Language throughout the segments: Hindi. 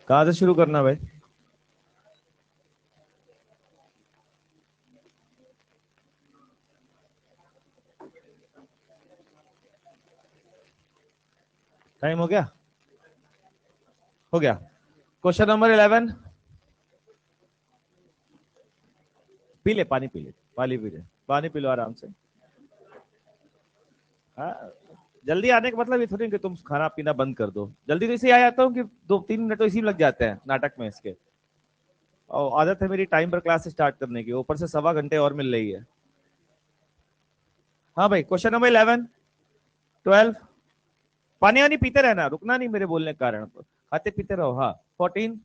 कहाँ से शुरू करना भाई? टाइम हो गया? हो गया। Question number 11। पी ले पानी, पी ले पानी, पी ले पानी, पी लो आराम से। हाँ, जल्दी आने का मतलब ये थोड़ी कि तुम खाना पीना बंद कर दो। जल्दी तो इसलिए आ जाता हूँ कि 2-3 मिनट तो इसी में लग जाते हैं नाटक में इसके। और आदत है मेरी टाइम पर क्लास स्टार्ट करने की, ऊपर से 1.25 घंटे और मिल रही है। हाँ भाई, क्वेश्चन नंबर 11, 12। पानी वानी पीते रहना, रुकना नहीं मेरे बोलने के कारण, खाते पीते रहो। हाँ, 14।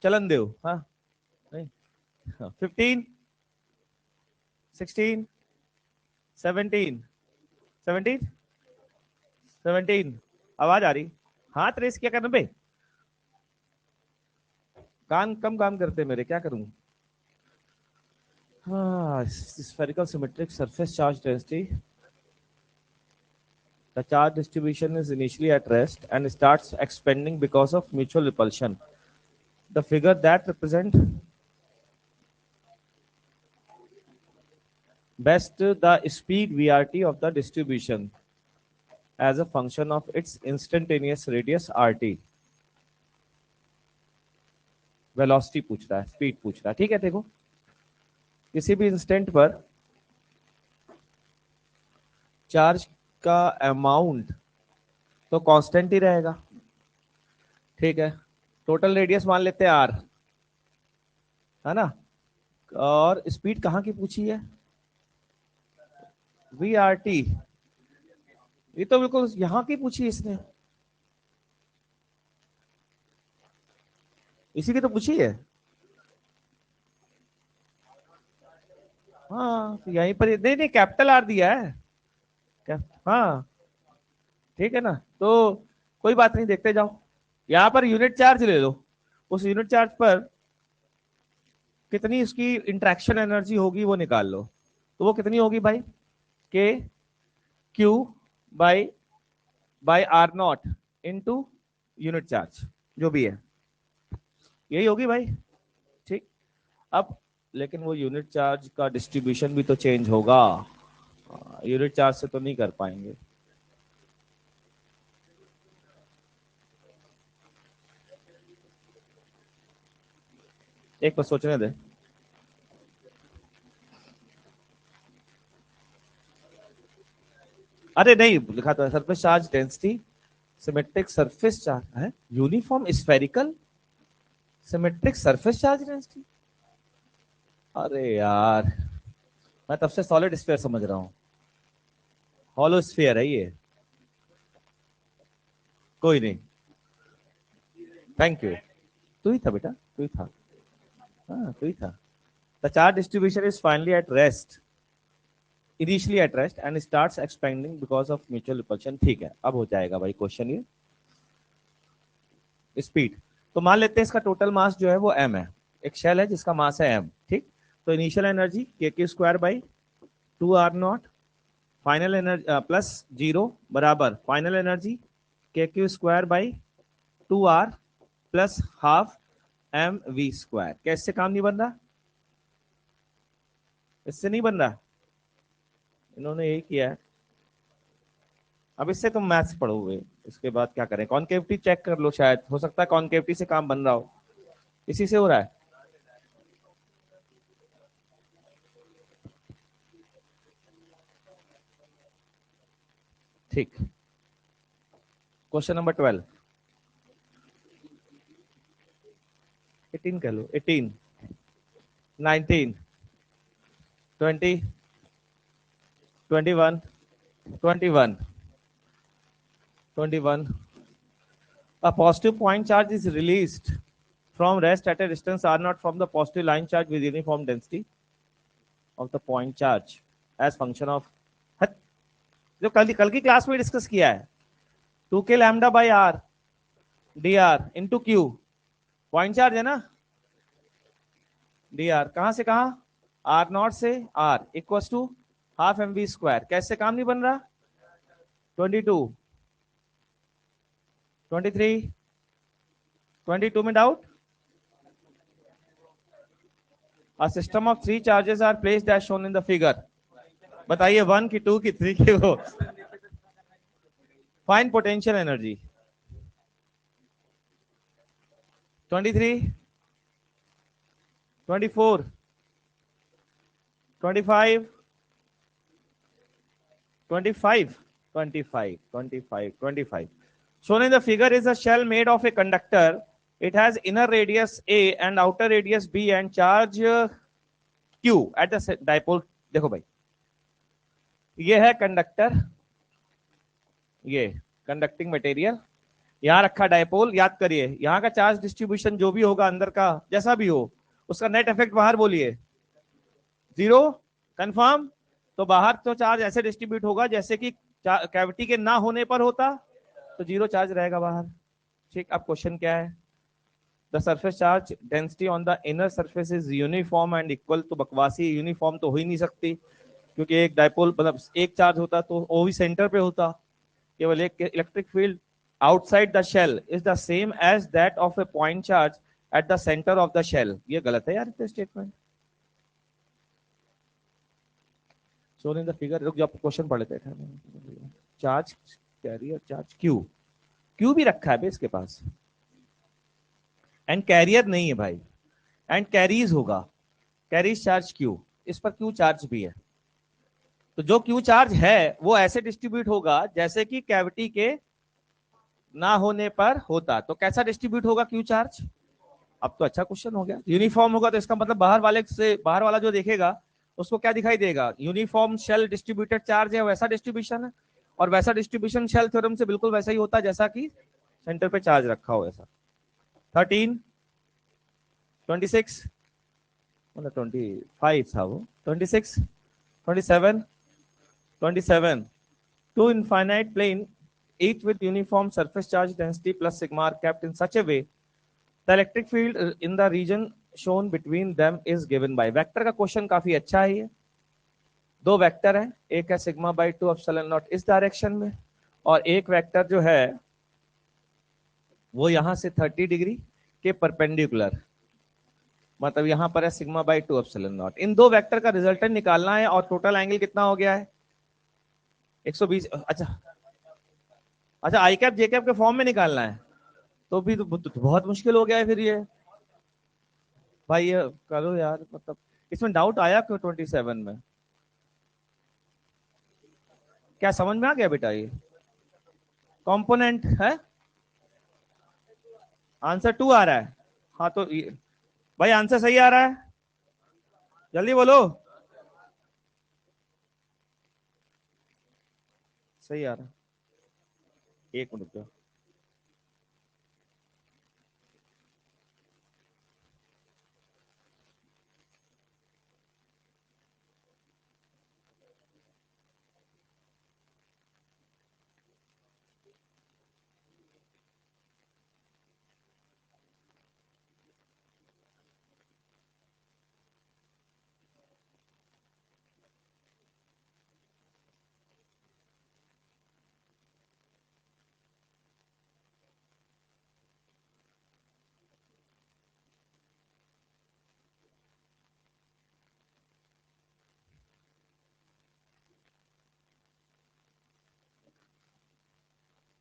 चलन देव। हाँ, नहीं। 15, 16, 17, 17, 17। आवाज आ रही? हाथ रेस क्या करना बे? कान कम काम करते मेरे, क्या करूं? हाँ, spherical symmetric surface charge density. The charge distribution is initially at rest and starts expanding because of mutual repulsion. The figure that represents best the speed VRT of the distribution as a function of its instantaneous radius RT. Velocity पूछ रहा है, स्पीड पूछ रहा है। ठीक है, देखो किसी भी इंस्टेंट पर चार्ज का अमाउंट तो कांस्टेंट ही रहेगा। ठीक है, टोटल रेडियस मान लेते हैं आर, है ना। और स्पीड कहाँ की पूछी है? V R T. ये तो बिल्कुल यहाँ की पूछी इसने, इसी की तो पूछी है। हाँ, तो यहीं पर नहीं नहीं, कैपिटल आर दिया है क्या? हाँ, ठीक है ना। तो कोई बात नहीं, देखते जाओ। यहाँ पर यूनिट चार्ज ले लो, उस यूनिट चार्ज पर कितनी उसकी इंट्रैक्शन एनर्जी होगी वो निकाल लो। तो वो कितनी होगी भाई? K q by r not into unit charge, जो भी है यही होगी भाई। ठीक। अब लेकिन वो यूनिट चार्ज का डिस्ट्रीब्यूशन भी तो चेंज होगा, यूनिट चार्ज से तो नहीं कर पाएंगे। एक बार सोचने दे। अरे नहीं, लिखा था surface charge density symmetric surface charge है, uniform spherical symmetric surface charge density. अरे यार, मैं तब से सॉलिड स्फीयर समझ रहा हूँ, हॉलो स्फीयर है ये। कोई नहीं, थैंक यू। तू ही था बेटा, तू ही था। हाँ, तू ही था। The charge distribution is finally at rest, initially at rest and starts expanding because of mutual repulsion. ठीक है, अब हो जाएगा भाई क्वेश्चन ये। स्पीड, तो मान लेते हैं इसका टोटल मास जो है वो m है, एक शेल है जिसका मास है m। ठीक। तो initial energy k q square by 2r0, final energy plus 0 बराबर final energy k q square by 2r plus half M V square. क्या इससे काम नहीं बन रहा? इससे नहीं बन रहा, इन्होंने यही किया है। अब इससे तुम मैथ्स पढ़ोगे, इसके बाद क्या करें? कॉन्केविटी चेक कर लो, शायद हो सकता है कॉन्केविटी से काम बन रहा हो, इसी से हो रहा है। ठीक। क्वेश्चन नंबर 12, 18 कह लो, 18, 19, 20, 21, 21, 21। A positive point charge is released from rest at a distance r naught from the positive line charge with uniform density of the point charge as function of, जो कल की क्लास में डिस्कस किया है, 2k lambda by R D R into Q, point charge है ना। डी आर कहां से कहां? आर नॉट से R equal to half M V square. कैसे काम नहीं बन रहा? 22, 23, 22 में doubt? A system of 3 charges are placed as shown in the figure. बताइए 1 की 2 की 3 की वो find potential energy 23 24 25 25 25 25 25 shown in the figure is a shell made of a conductor. It has inner radius a and outer radius b and charge q at the dipole. देखो भाई ये है कंडक्टर, ये कंडक्टिंग मटेरियल, यहां रखा डायपोल। याद करिए यहां का चार्ज डिस्ट्रीब्यूशन जो भी होगा अंदर का जैसा भी हो उसका नेट इफेक्ट बाहर बोलिए जीरो। कंफर्म? तो बाहर तो चार्ज ऐसे डिस्ट्रीब्यूट होगा जैसे कि कैविटी के ना होने पर होता, तो जीरो चार्ज रहेगा बाहर। ठीक, अब क्वेश्चन क्या है? The surface charge density on the inner surface is uniform and equal. तो बकवासी, यूनिफॉर्म तो हो ही नहीं सकती क्योंकि एक डायपोल मतलब एक चार्ज होता तो वो भी सेंटर पे होता। केवल एक electric field outside the shell is the same as that of a point charge at the center of the shell। ये गलत है यार ये statement. shown in the figure, रुक जब क्वेश्चन पढ़ लेते हैं। Charge carrier charge Q, Q भी रखा है इसके पास एंड कैरियर नहीं है भाई, एंड कैरीज होगा, कैरीज चार्ज क्यू, इस पर क्यू चार्ज भी है। तो जो क्यू चार्ज है वो ऐसे डिस्ट्रीब्यूट होगा जैसे कि कैविटी के ना होने पर होता। तो कैसा डिस्ट्रीब्यूट होगा क्यू चार्ज? अब तो अच्छा क्वेश्चन हो गया। यूनिफॉर्म होगा तो इसका मतलब बाहर वाले से, बाहर वाला जो देखेगा उसको क्या दिखाई देगा? यूनिफॉर्म शेल डिस्ट्रीब्यूटेड चार्ज है, वैसा डिस्ट्रीब्यूशन है। और वैसा डिस्ट्रीब्यूशन शेल थ्योरम से बिल्कुल वैसा ही होता है जैसा कि सेंटर पे चार्ज रखा हो ऐसा। 13 26 मतलब 25 था वो, 26 27 27 two infinite plane each with uniform surface charge density plus sigma are kept in such a way the electric field in the region shown between them is given by। Vector का क्वेश्चन काफी अच्छा है ये। दो वेक्टर है, एक है सिग्मा बाई 2 एप्सिलॉन नॉट इस डायरेक्शन में, और एक वेक्टर जो है वो यहां से 30 डिग्री के परपेंडिकुलर, मतलब यहां पर है सिग्मा बाई 2 एप्सिलॉन नॉट। इन दो वेक्टर का रिजल्टेंट निकालना है और टोटल एंगल कितना हो गया है? 120। अच्छा अच्छा, आई कैप जे कैप के फॉर्म में निकालना है तो भी तो बहुत मुश्किल हो गया है फिर ये। भाई ये करो यार, मतलब इसमें डाउट आया क्यों 27 में? क्या समझ में आ गया बेटा? ये कंपोनेंट है, आंसर 2 आ रहा है। हाँ तो भाई आंसर सही आ रहा है, जल्दी बोलो। सही आ रहा है, एक मिनट।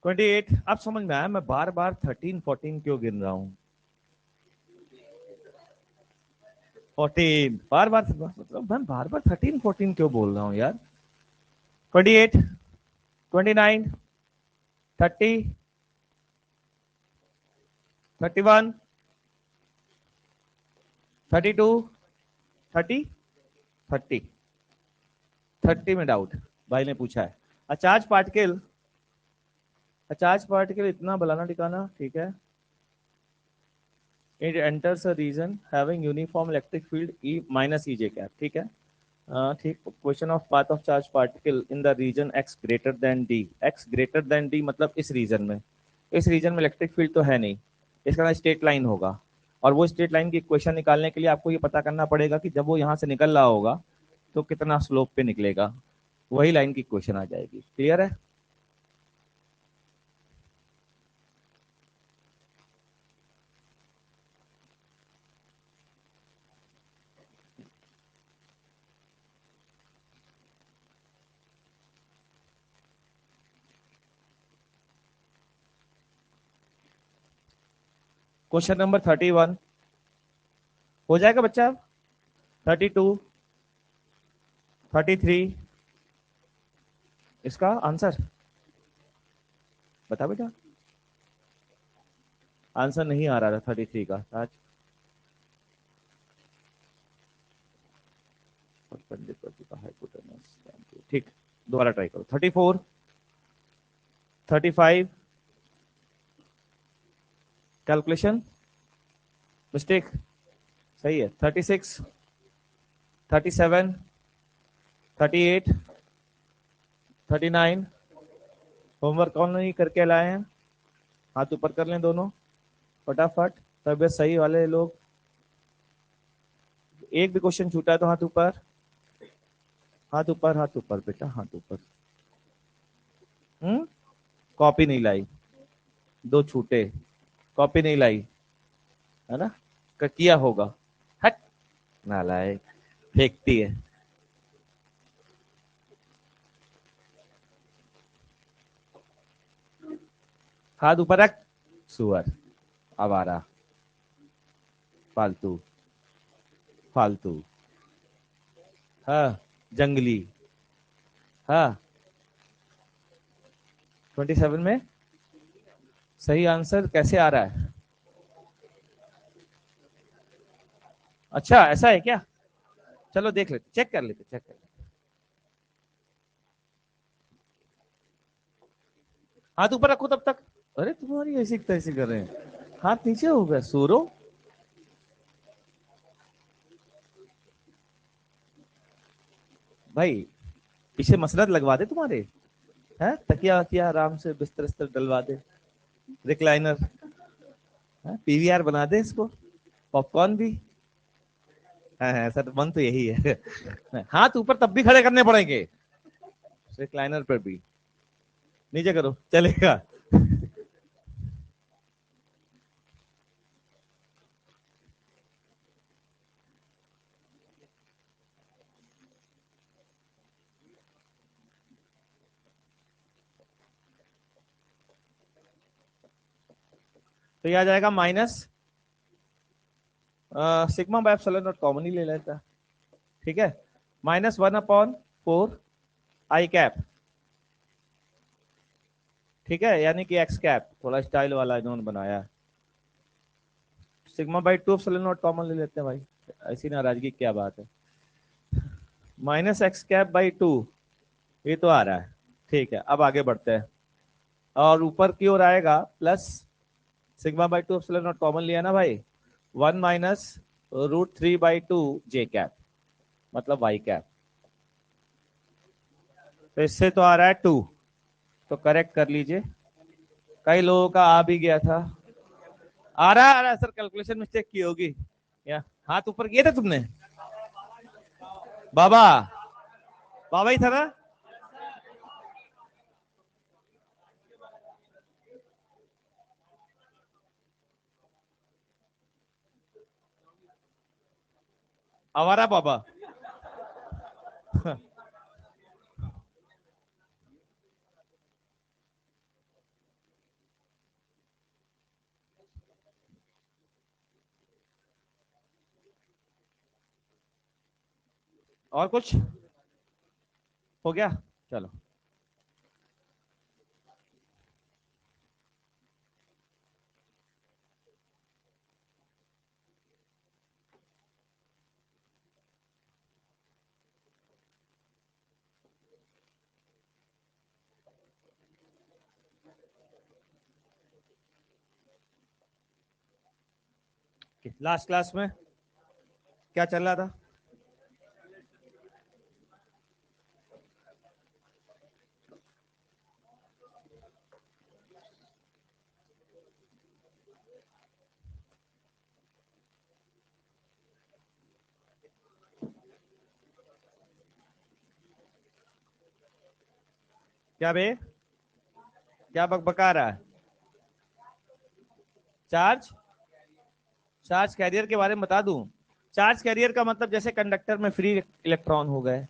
28। अब समझ में आया मैं बार बार 13 14 क्यों गिन रहा हूं। 14 बार बार, मतलब मैं बार बार 13 14 क्यों बोल रहा हूँ यार। 28 29 30 31 32 30 30 30 में डाउट भाई ने पूछा है। अचार्ज पार्टिकल, अचार्ज पार्टिकल इतना बनाना टिकाना ठीक है। It enters a region having uniform electric field E minus E J cap. ठीक है ठीक। Question of path of charge particle in the region x greater than D. X greater than D मतलब इस रीजन में, इस रीजन में इलेक्ट्रिक फील्ड तो है नहीं, इसका स्ट्रेट लाइन होगा। और वो स्ट्रेट लाइन की इक्वेशन निकालने के लिए आपको ये पता करना पड़ेगा कि जब वो यहाँ से निकल रहा होगा तो कितना स्लोप पे निकलेगा, वही लाइन की इक्वेशन आ जाएगी। क्लियर है? क्वेश्चन नंबर 31 हो जाएगा बच्चा? 32, 33, इसका आंसर बता बेटा। आंसर नहीं आ रहा था 33 का आज। ठीक, दोबारा ट्राई करो। 34, 35, कैलकुलेशन मिस्टेक, सही है। 36, 37, 38, 39। होमवर्क कौन नहीं करके लाए हैं? हाथ ऊपर कर लें दोनों फटाफट। तबियत सही वाले लोग, एक भी क्वेश्चन छूटा है तो हाथ ऊपर, हाथ ऊपर, हाथ ऊपर बेटा, हाथ ऊपर। कॉपी नहीं लाई, दो छूटे, कॉपी नहीं लाई है ना? किया होगा। हट, नालायक, फेंकती है। हाथ ऊपर रख, सुअर, आवारा, फालतू, फालतू, हाँ, जंगली, हाँ। 27 में सही आंसर कैसे आ रहा है? अच्छा ऐसा है क्या? चलो देख लेते, चेक कर लेते, चेक कर लेते। हाथ ऊपर रखो तब तक। अरे तुम्हारी ऐसी तैसी कर रहे हैं, हाथ नीचे हो गया सूरो। भाई पीछे मसरत लगवा दे तुम्हारे, है तकिया वकिया आराम से बिस्तर बिस्तर डलवा दे, रिक्लाइनर, पीवीआर बना दे इसको, पॉपकॉर्न भी। हाँ सर, मन तो यही है। हाथ ऊपर तब भी खड़े करने पड़ेंगे, रिक्लाइनर पर भी। नीचे करो चलेगा। तो ये आ जाएगा minus sigma by epsilon naught, common ही ले लेता। ठीक है, -1/4 आई कैप। ठीक है, यानी कि एक्स कैप, थोड़ा स्टाइल वाला इन्होंने बनाया। Sigma by 2 epsilon naught common ले लेते हैं भाई, ऐसी नाराजगी क्या बात है। -x कैप/2, ये तो आ रहा है। ठीक है, अब आगे बढ़ते हैं। और ऊपर की ओर आएगा plus sigma by 2 epsilon naught common लिया ना भाई, 1 माइनस √3/2 जे कैप, मतलब वाई कैप। तो इससे तो आ रहा है 2, तो करेक्ट कर लीजिए। कई लोगों का आ भी गया था। आ रहा है सर, कैलकुलेशन मिस्टेक की होगी। या हाथ ऊपर किए थे तुमने? बाबा, बाबा ही था ना? आवारा बाबा। और कुछ हो गया? चलो, लास्ट क्लास में क्या चल रहा था? क्या बे, क्या बकबका रहा है? चार्ज, चार्ज कैरियर के बारे में बता दूं। चार्ज कैरियर का मतलब जैसे कंडक्टर में फ्री इलेक्ट्रॉन हो गए,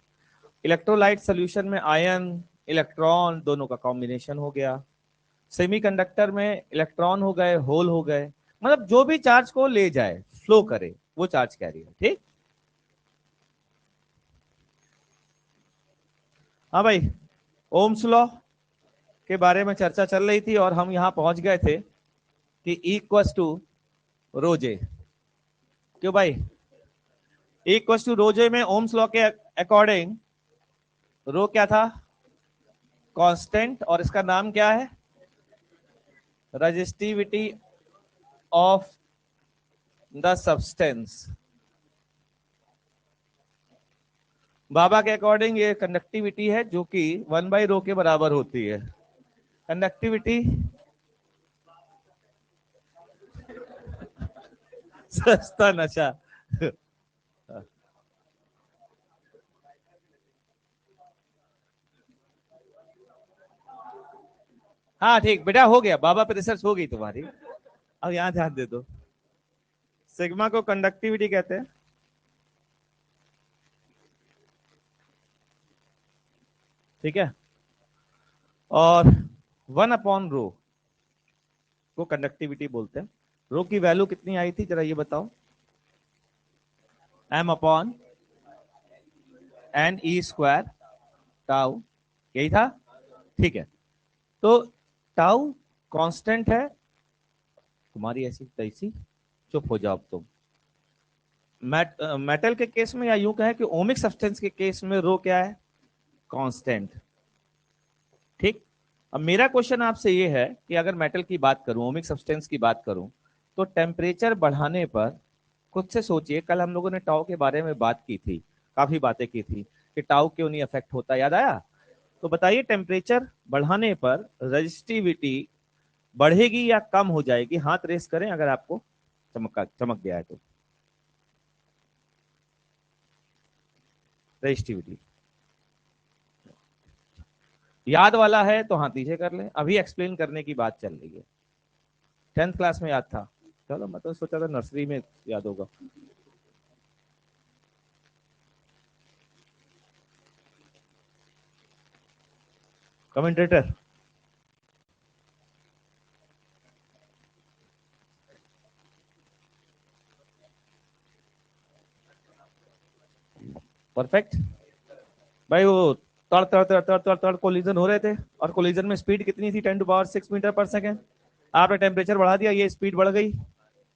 इलेक्ट्रोलाइट सोल्यूशन में आयन इलेक्ट्रॉन दोनों का कॉम्बिनेशन हो गया, सेमीकंडक्टर में इलेक्ट्रॉन हो गए, होल हो गए। मतलब जो भी चार्ज को ले जाए, फ्लो करे, वो चार्ज कैरियर। ठीक। हाँ भाई, ओम्स लॉ के बारे में चर्चा चल रही थी और हम यहां पहुंच गए थे कि इक्वस टू रोजे। क्यों भाई? इक्वस टू रोजे में ओम्स लॉ के अकॉर्डिंग रो क्या था? कांस्टेंट, और इसका नाम क्या है? Resistivity of the substance. बाबा के अकॉर्डिंग ये कंडक्टिविटी है जो कि 1/रो के बराबर होती है। कंडक्टिविटी सस्ता नशा। हाँ ठीक बेटा, हो गया, बाबा पे रिसर्च हो गई तुम्हारी। अब यहां ध्यान दे दो। सिग्मा को कंडक्टिविटी कहते हैं, ठीक है। और 1/रो को कंडक्टिविटी बोलते हैं। रो की वैल्यू कितनी आई थी जरा ये बताओ? m/n e² टाउ, यही था। ठीक है। तो टाउ कांस्टेंट है। तुम्हारी ऐसी तैसी, चुप हो जाओ अब तुम। मेटल के केस में, या यूं कहें कि ओमिक सब्सटेंस के केस में, रो क्या है? कांस्टेंट। ठीक। अब मेरा क्वेश्चन आपसे ये है कि अगर मेटल की बात करूं, ओमिक सब्सटेंस की बात करूं, तो टेम्परेचर बढ़ाने पर, खुद से सोचिए, कल हम लोगों ने टाउ के बारे में बात की थी, काफी बातें की थी कि टाउ क्यों नहीं अफेक्ट होता, याद आया? तो बताइए, टेम्परेचर बढ़ाने पर रजिस्टिविटी बढ़ेगी या कम हो जाएगी? हाथ रेस करें अगर आपको चमक गया है तो। रजिस्टिविटी याद वाला है तो हाथ नीचे कर ले, अभी एक्सप्लेन करने की बात चल रही है। 10th क्लास में याद था? चलो, मैं तो सोचा था नर्सरी में याद होगा। कमेंटेटर। परफेक्ट। भाई वो तड़ तड़ तड़ तड़ तड़ तड़ कोलिजन हो रहे थे, और कोलिजन में स्पीड कितनी थी? 10⁻⁶ मीटर पर सेकेंड। आपने टेम्परेचर बढ़ा दिया, ये स्पीड बढ़ गई,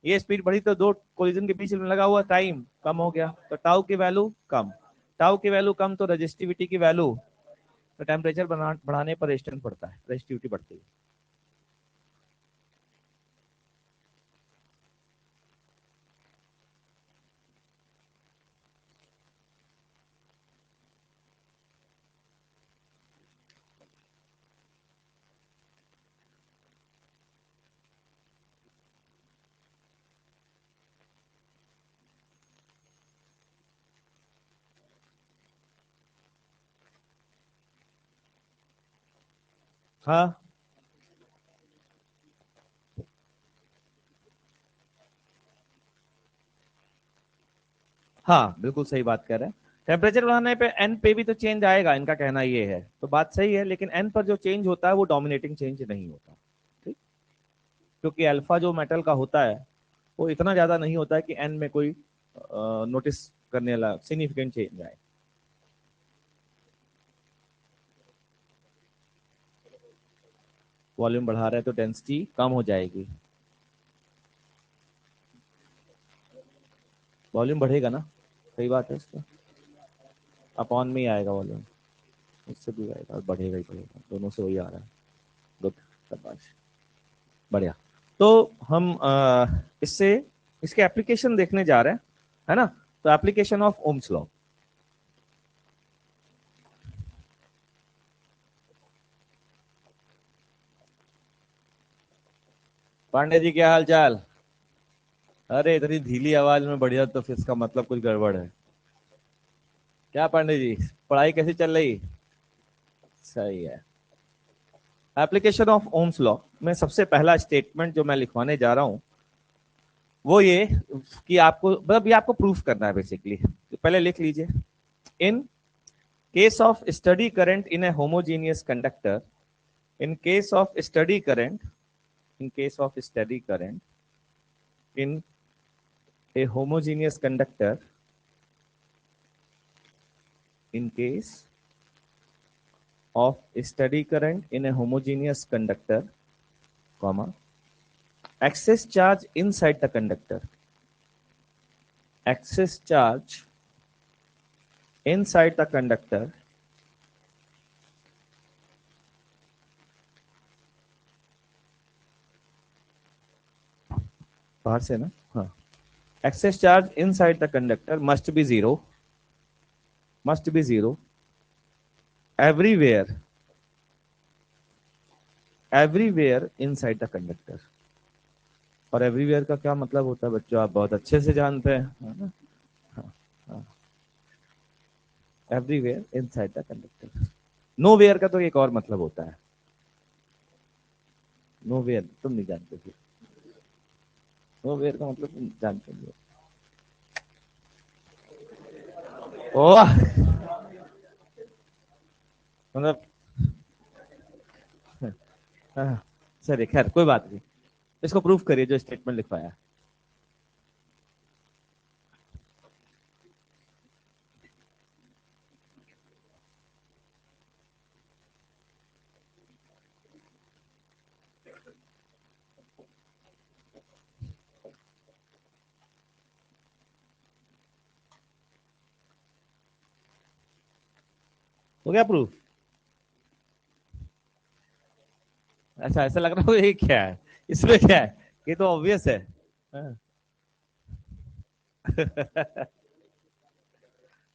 ये स्पीड बढ़ी, तो दो कोलिजन के बीच में लगा हुआ टाइम कम हो गया, तो टाउ की वैल्यू कम। टाउ की वैल्यू कम तो रजिस्टिविटी की वैल्यू, तो टेम्परेचर बढ़ाने पर रेजिस्टेंस बढ़ता है, रजिस्टिविटी बढ़ती है। हाँ हाँ, बिल्कुल सही बात कह रहे हैं। टेम्परेचर बढ़ाने पे एन पे भी तो चेंज आएगा, इनका कहना ये है, तो बात सही है, लेकिन एन पर जो चेंज होता है वो डोमिनेटिंग चेंज नहीं होता। ठीक। क्योंकि अल्फा जो मेटल का होता है वो इतना ज्यादा नहीं होता है कि एन में कोई नोटिस करने वाला सिग्निफिकेंट चेंज आए। वॉल्यूम बढ़ा रहे हैं तो डेंसिटी कम हो जाएगी। वॉल्यूम बढ़ेगा ना, सही बात है इसका। अपॉन में ही आएगा वॉल्यूम, उससे भी आएगा, बढ़ेगा ही बढ़ेगा, दोनों से वही आ रहा है। गुड, शाबाश, बढ़िया। तो हम इससे इसके एप्लीकेशन देखने जा रहे हैं, है ना? तो application of Ohm's law. Pandey ji, क्या हाल चाल? अरे इतनी धीली आवाज में बढ़िया, तो फिर इसका मतलब कुछ गड़बड़ है। क्या पांडे जी, पढ़ाई कैसी चल रही? सही है। एप्लीकेशन ऑफ ओम्स लॉ में सबसे पहला स्टेटमेंट जो मैं लिखवाने जा रहा हूं वो ये कि आपको, मतलब ये आपको प्रूफ करना है बेसिकली, तो पहले लिख लीजिए। In case of study current in A homogeneous conductor, in case of steady current, in case of steady current in a homogeneous conductor, in case of steady current in a homogeneous conductor, comma, excess charge inside the conductor, excess charge inside the conductor बाहर से ना, हाँ, excess charge inside the conductor must be zero everywhere inside the conductor. और एवरीवेयर का क्या मतलब होता है बच्चों, आप बहुत अच्छे से जानते हैं, है ना? Everywhere inside the conductor. Nowhere का तो एक और मतलब होता है. नोवेयर तुम नहीं जानते फिर. नोवेयर का मतलब तुम जानते नहीं. ओ मतलब सर खैर कोई बात नहीं, इसको प्रूफ करिए जो स्टेटमेंट लिखवाया. हो गया प्रूफ? अच्छा ऐसा लग रहा है ये क्या है, इसमें क्या है, ये तो ऑब्वियस है.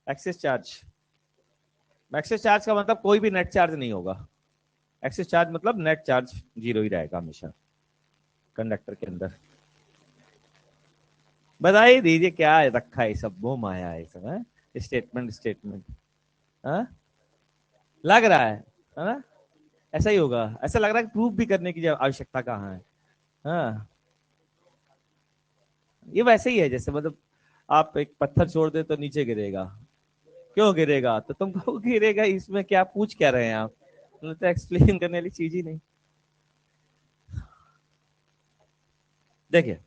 एक्सेस चार्ज, एक्सेस चार्ज का मतलब कोई भी नेट चार्ज नहीं होगा. एक्सेस चार्ज मतलब नेट चार्ज जीरो ही रहेगा हमेशा कंडक्टर के अंदर. बता दीजिए क्या रखा है सब, वो माया है सब है. स्टेटमेंट स्टेटमेंट लग रहा है ना? ऐसा ही होगा. ऐसा लग रहा है कि प्रूफ भी करने की आवश्यकता कहाँ है. हाँ, ये वैसे ही है जैसे मतलब आप एक पत्थर छोड़ दे तो नीचे गिरेगा. क्यों गिरेगा? तो तुम कहो गिरेगा, इसमें क्या पूछ क्या रहे हैं आप? तो एक्सप्लेन करने वाली चीज ही नहीं. देखिए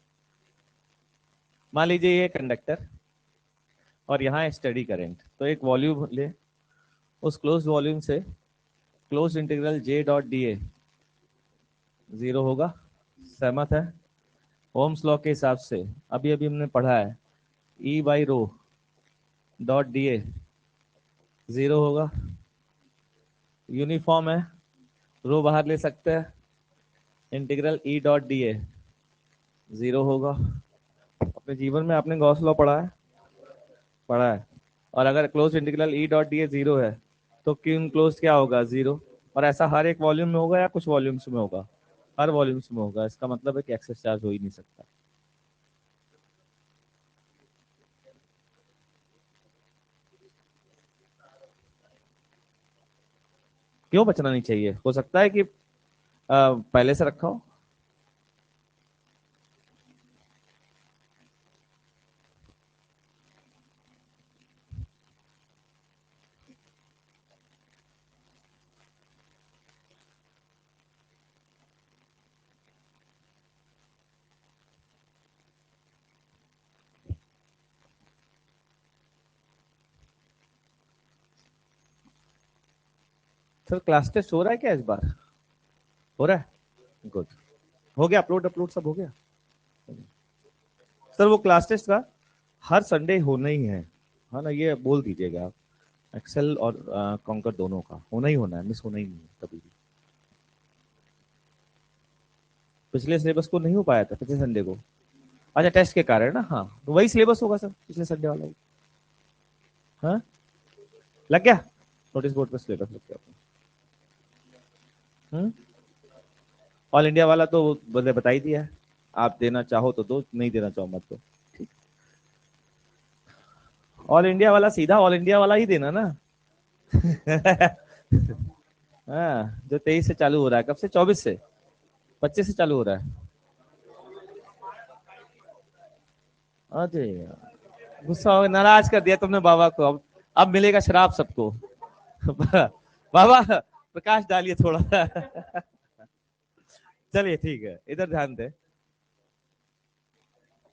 मान लीजिए ये कंडक्टर और यहाँ स्टडी करंट, तो एक वॉल्यूम ले, उस क्लोज वॉल्यूम से close integral J dot d A zero होगा. सहमत है? ओम्स लॉ के हिसाब से अभी अभी हमने पढ़ा है, E by rho dot d A zero होगा. यूनिफॉर्म है, रो बाहर ले सकते हैं, integral E dot d A zero होगा. अपने जीवन में आपने गॉस लॉ पढ़ा है. और अगर close integral E dot d A zero है तो क्यू क्लोज क्या होगा? जीरो. और ऐसा हर एक वॉल्यूम में होगा या कुछ वॉल्यूम्स में होगा? हर वॉल्यूम्स में होगा. इसका मतलब है कि एक्सेस चार्ज हो ही नहीं सकता. क्यों बचना नहीं चाहिए? हो सकता है कि पहले से रखा हो. सर क्लास टेस्ट हो रहा है क्या इस बार? हो रहा है, गुड. हो गया अपलोड, अपलोड सब हो गया. सर वो क्लास टेस्ट का हर संडे होना ही है ना? ये बोल दीजिएगा आप. एक्सेल और कॉन्कर दोनों का होना ही होना है, मिस होना ही नहीं है कभी भी. पिछले सिलेबस को नहीं हो पाया था पिछले संडे को. अच्छा टेस्ट के कारण ना, हाँ तो वही सिलेबस होगा सर पिछले संडे वाला ही. हाँ लग गया, नोटिस बोर्ड पे सिलेबस लग गया. ऑल इंडिया वाला तो बता बता ही दिया है. आप देना चाहो तो दो, नहीं देना चाहो मत दो. ठीक. ऑल इंडिया वाला सीधा ऑल इंडिया वाला ही देना ना. हाँ जो 23 से चालू हो रहा है. कब से? 24 से 25 से चालू हो रहा है. अरे यार, गुस्सा हो, नाराज कर दिया तुमने बाबा को. अब मिलेगा शराब सबको. बाबा प्रकाश डालिए थोड़ा. चलिए ठीक है, इधर ध्यान दे.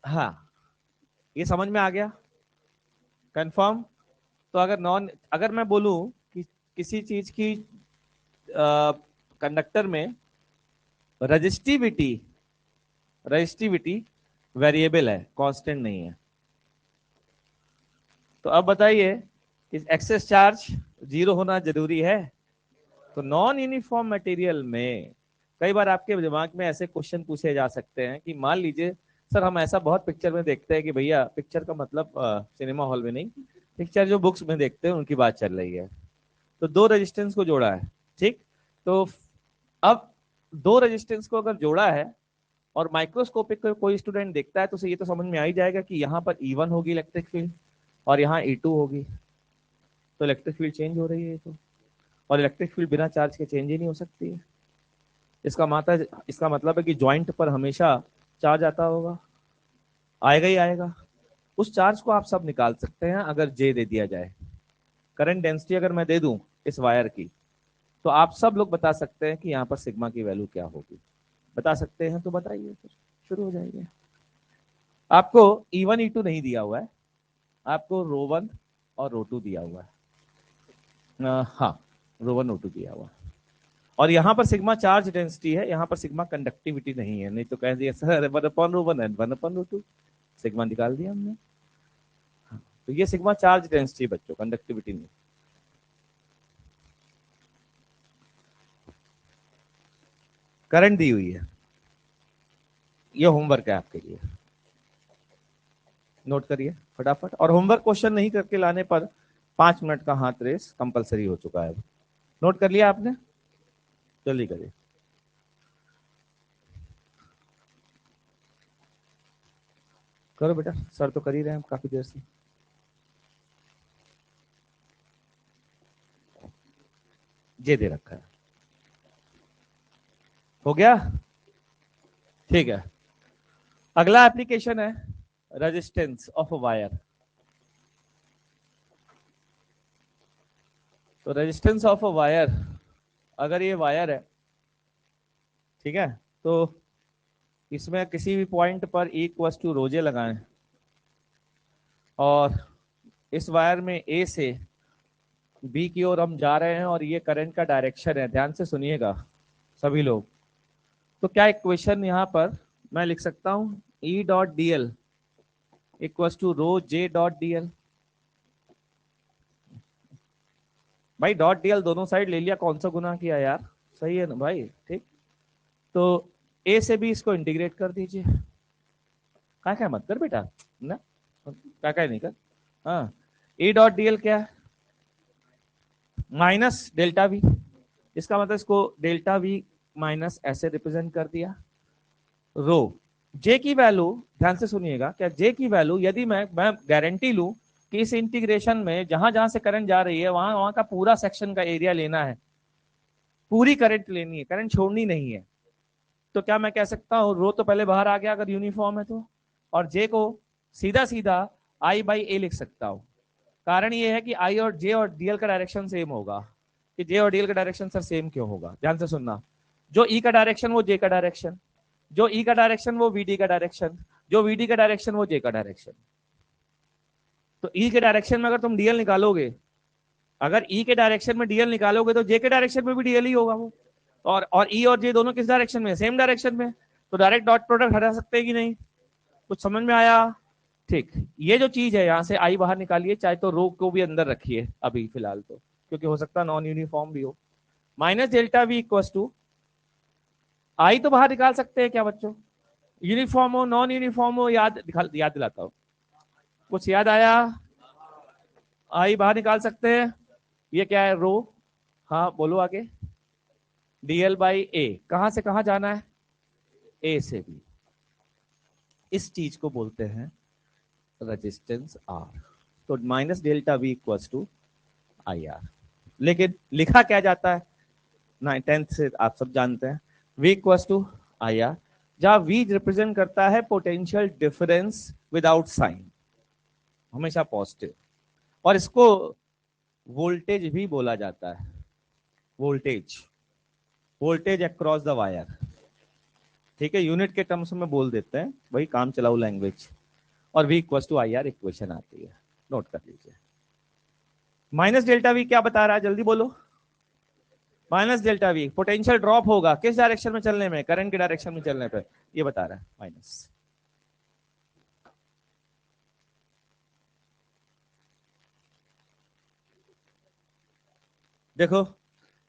हाँ, ये समझ में आ गया, कंफर्म। तो अगर मैं बोलूं कि किसी चीज की कंडक्टर में रजिस्टिविटी रजिस्टिविटी वेरिएबल है, कांस्टेंट नहीं है, तो अब बताइए कि एक्सेस चार्ज जीरो होना जरूरी है? तो नॉन यूनिफॉर्म मटेरियल में कई बार आपके दिमाग में ऐसे क्वेश्चन पूछे जा सकते हैं कि मान लीजिए सर, हम ऐसा बहुत पिक्चर में देखते हैं कि भैया, पिक्चर का मतलब सिनेमा हॉल में नहीं, पिक्चर जो बुक्स में देखते हैं उनकी बात चल रही है। तो दो रेजिस्टेंस को जोड़ा है, ठीक। तो अब दो रेजिस्टेंस को अगर जोड़ा है और माइक्रोस्कोपिक कोई स्टूडेंट देखता है तो उसे ये तो समझ में आ ही जाएगा कि यहाँ पर E1 होगी इलेक्ट्रिक फील्ड और यहाँ E2 होगी, तो इलेक्ट्रिक फील्ड चेंज हो रही है तो। और इलेक्ट्रिक फील्ड बिना चार्ज के चेंज ही नहीं हो सकती है। इसका मतलब है कि ज्वाइंट पर हमेशा चार्ज आता होगा, आएगा ही आएगा। उस चार्ज को आप सब निकाल सकते हैं अगर जे दे दिया जाए। करंट डेंसिटी अगर मैं दे दूं इस वायर की, तो आप सब लोग बता सकते हैं कि यहाँ पर सिग्मा की वैल्यू क्या होगी। बता सकते हैं तो बताइए, फिर शुरू हो जाएंगे। आपको E1 E2 नहीं दिया हुआ है, आपको रो 1 और रो 2 दिया हुआ है। हाँ, रो 1 रो 2 दिया हुआ है। और यहाँ पर सिग्मा चार्ज डेंसिटी है, यहाँ पर सिग्मा कंडक्टिविटी नहीं है, नहीं तो कह दिया सर 1/रो 1 एंड 1/रो 2, सिग्मा निकाल दिया हमने। तो ये सिग्मा चार्ज डेंसिटी बच्चों, कंडक्टिविटी नहीं। करंट दी हुई है, ये होमवर्क है आपके लिए, नोट करिए फटाफट। और होमवर्क क्वेश्चन नहीं करके लाने पर 5 मिनट का हाथ रेस कंपलसरी हो चुका है। नोट कर लिया आपने? जल्दी करिए। करो बेटा, सर तो कर ही रहे हैं काफी देर से। जे दे रखा है, हो गया, ठीक है। अगला एप्लीकेशन है रेजिस्टेंस ऑफ अ वायर। तो रेजिस्टेंस ऑफ अ वायर, अगर ये वायर है, ठीक है, तो इसमें किसी भी पॉइंट पर इक्वल टू रोजे लगाएं और इस वायर में ए से बी की ओर हम जा रहे हैं और ये करंट का डायरेक्शन है, ध्यान से सुनिएगा सभी लोग। तो क्या इक्वेशन यहाँ पर मैं लिख सकता हूँ, E dot D L equal to rho J dot D L. भाई डॉट डी एल दोनों साइड ले लिया, कौन सा गुना किया यार, सही है ना भाई, ठीक। तो ए से भी इसको इंटीग्रेट कर दीजिए, क्या मत कर बेटा ना, क्या नहीं कर। हाँ, ए डॉट डी एल क्या है, माइनस डेल्टा वी। इसका मतलब इसको डेल्टा वी माइनस ऐसे रिप्रेजेंट कर दिया। रो जे की वैल्यू, ध्यान से सुनिएगा, क्या जे की वैल्यू यदि मैं गारंटी लूं कि इस इंटीग्रेशन में जहां जहां से करंट जा रही है वहां वहां का पूरा सेक्शन का एरिया लेना है, पूरी करंट लेनी है, करंट छोड़नी नहीं है, तो क्या मैं कह सकता हूँ रो तो पहले बाहर आ गया अगर यूनिफॉर्म है तो, और जे को सीधा सीधा आई बाई ए लिख सकता हूँ। कारण ये है कि आई और जे और डीएल का डायरेक्शन सेम होगा। कि जे और डीएल का डायरेक्शन सर सेम क्यों होगा, ध्यान से सुनना। जो ई का डायरेक्शन वो जे का डायरेक्शन, जो ई का डायरेक्शन वो वीडी का डायरेक्शन, जो वीडी का डायरेक्शन वो जे का डायरेक्शन। तो ई के डायरेक्शन में अगर तुम डीएल निकालोगे, अगर ई के डायरेक्शन में डीएल निकालोगे तो जे के डायरेक्शन में भी डीएल ही होगा वो। और ई और जे दोनों किस डायरेक्शन में, सेम डायरेक्शन में, तो डायरेक्ट डॉट प्रोडक्ट हटा सकते हैं कि नहीं। कुछ समझ में आया? ठीक। ये जो चीज है, यहाँ से आई बाहर निकालिए, चाहे तो रो को भी अंदर रखिए अभी फिलहाल तो, क्योंकि हो सकता है नॉन यूनिफॉर्म भी हो। Minus delta V equal to, I तो बाहर निकाल सकते हैं क्या बच्चों, यूनिफॉर्म हो नॉन यूनिफॉर्म हो, याद दिलाता हूँ, कुछ याद आया? आई बाहर निकाल सकते हैं, ये क्या है, रो। हाँ बोलो आगे। डीएल बाई ए, कहां से कहां जाना है, ए से बी। इस चीज को बोलते हैं रेजिस्टेंस आर। तो minus delta V equal to I R. लेकिन लिखा क्या जाता है, 10th से आप सब जानते हैं, V equal to I R, जहां V रिप्रेजेंट करता है पोटेंशियल डिफरेंस विदाउट साइन, हमेशा पॉजिटिव। और इसको वोल्टेज भी बोला जाता है, voltage, voltage across the wire. ठीक है, यूनिट के टर्म्स में बोल देते हैं, वही काम चलाऊ लैंग्वेज। और v equal to I R equation आती है, नोट कर लीजिए। माइनस डेल्टा वी क्या बता रहा है, जल्दी बोलो। Minus delta we potential drop होगा किस डायरेक्शन में चलने में, करंट के डायरेक्शन में चलने पे, ये बता रहा है माइनस। देखो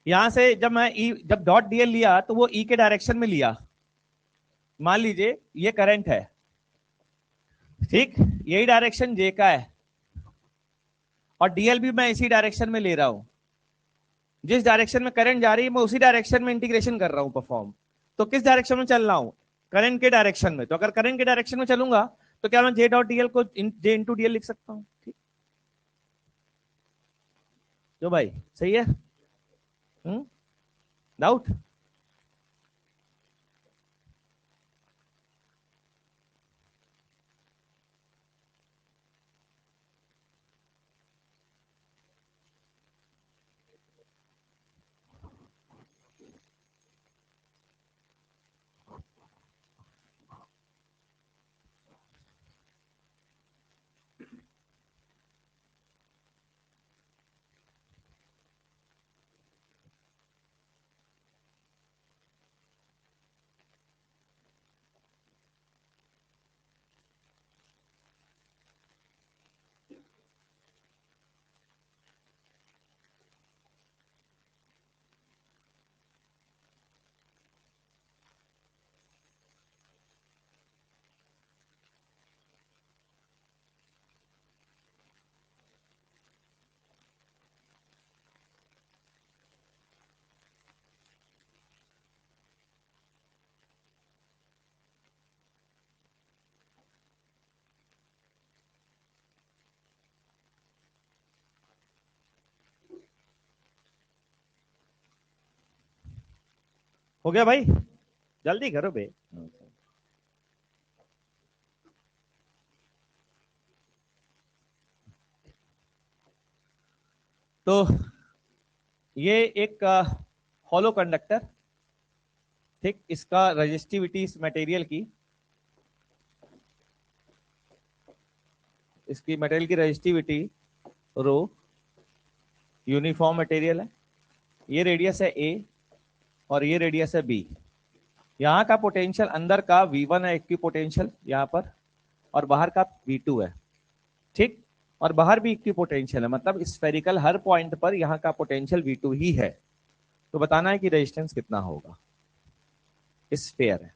यहां से जब मैं ई, जब डॉट डीएल लिया तो वो ई के डायरेक्शन में लिया। मान लीजिए ये करंट है, ठीक, यही डायरेक्शन जे का है, और डीएल भी मैं इसी डायरेक्शन में ले रहा हूं। जिस डायरेक्शन में करंट जा रही है मैं उसी डायरेक्शन में इंटीग्रेशन कर रहा हूं परफॉर्म। तो किस डायरेक्शन में चल रहा हूं, करंट के डायरेक्शन में। तो अगर करंट के डायरेक्शन में चलूंगा तो क्या मैं जे डॉट डीएल को जे इंटू डीएल लिख सकता हूं, ठीक। जो भाई सही है, डाउट। हो गया भाई, जल्दी करो बे। तो ये एक हॉलो कंडक्टर, ठीक, इसका रजिस्टिविटी इस मटेरियल की, इसकी मटेरियल की रजिस्टिविटी रो, यूनिफॉर्म मटेरियल है, ये रेडियस है ए और ये रेडियस है बी। यहाँ का पोटेंशियल अंदर का V1 है, इक्वी पोटेंशियल यहाँ पर, और बाहर का V2 है, ठीक। और बाहर भी इक्वी पोटेंशियल है, मतलब स्फेरिकल हर पॉइंट पर यहाँ का पोटेंशियल V2 ही है। तो बताना है कि रेजिस्टेंस कितना होगा, स्फेयर है,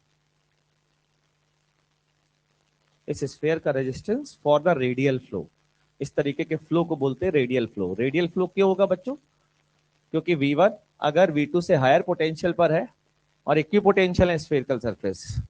इस स्फेयर का resistance for the radial flow. इस तरीके के फ्लो को बोलते हैं रेडियल फ्लो। रेडियल फ्लो क्यों होगा बच्चों, क्योंकि V1 अगर V2 से हायर पोटेंशियल पर है और इक्वी पोटेंशियल है स्फेरिकल सरफेस।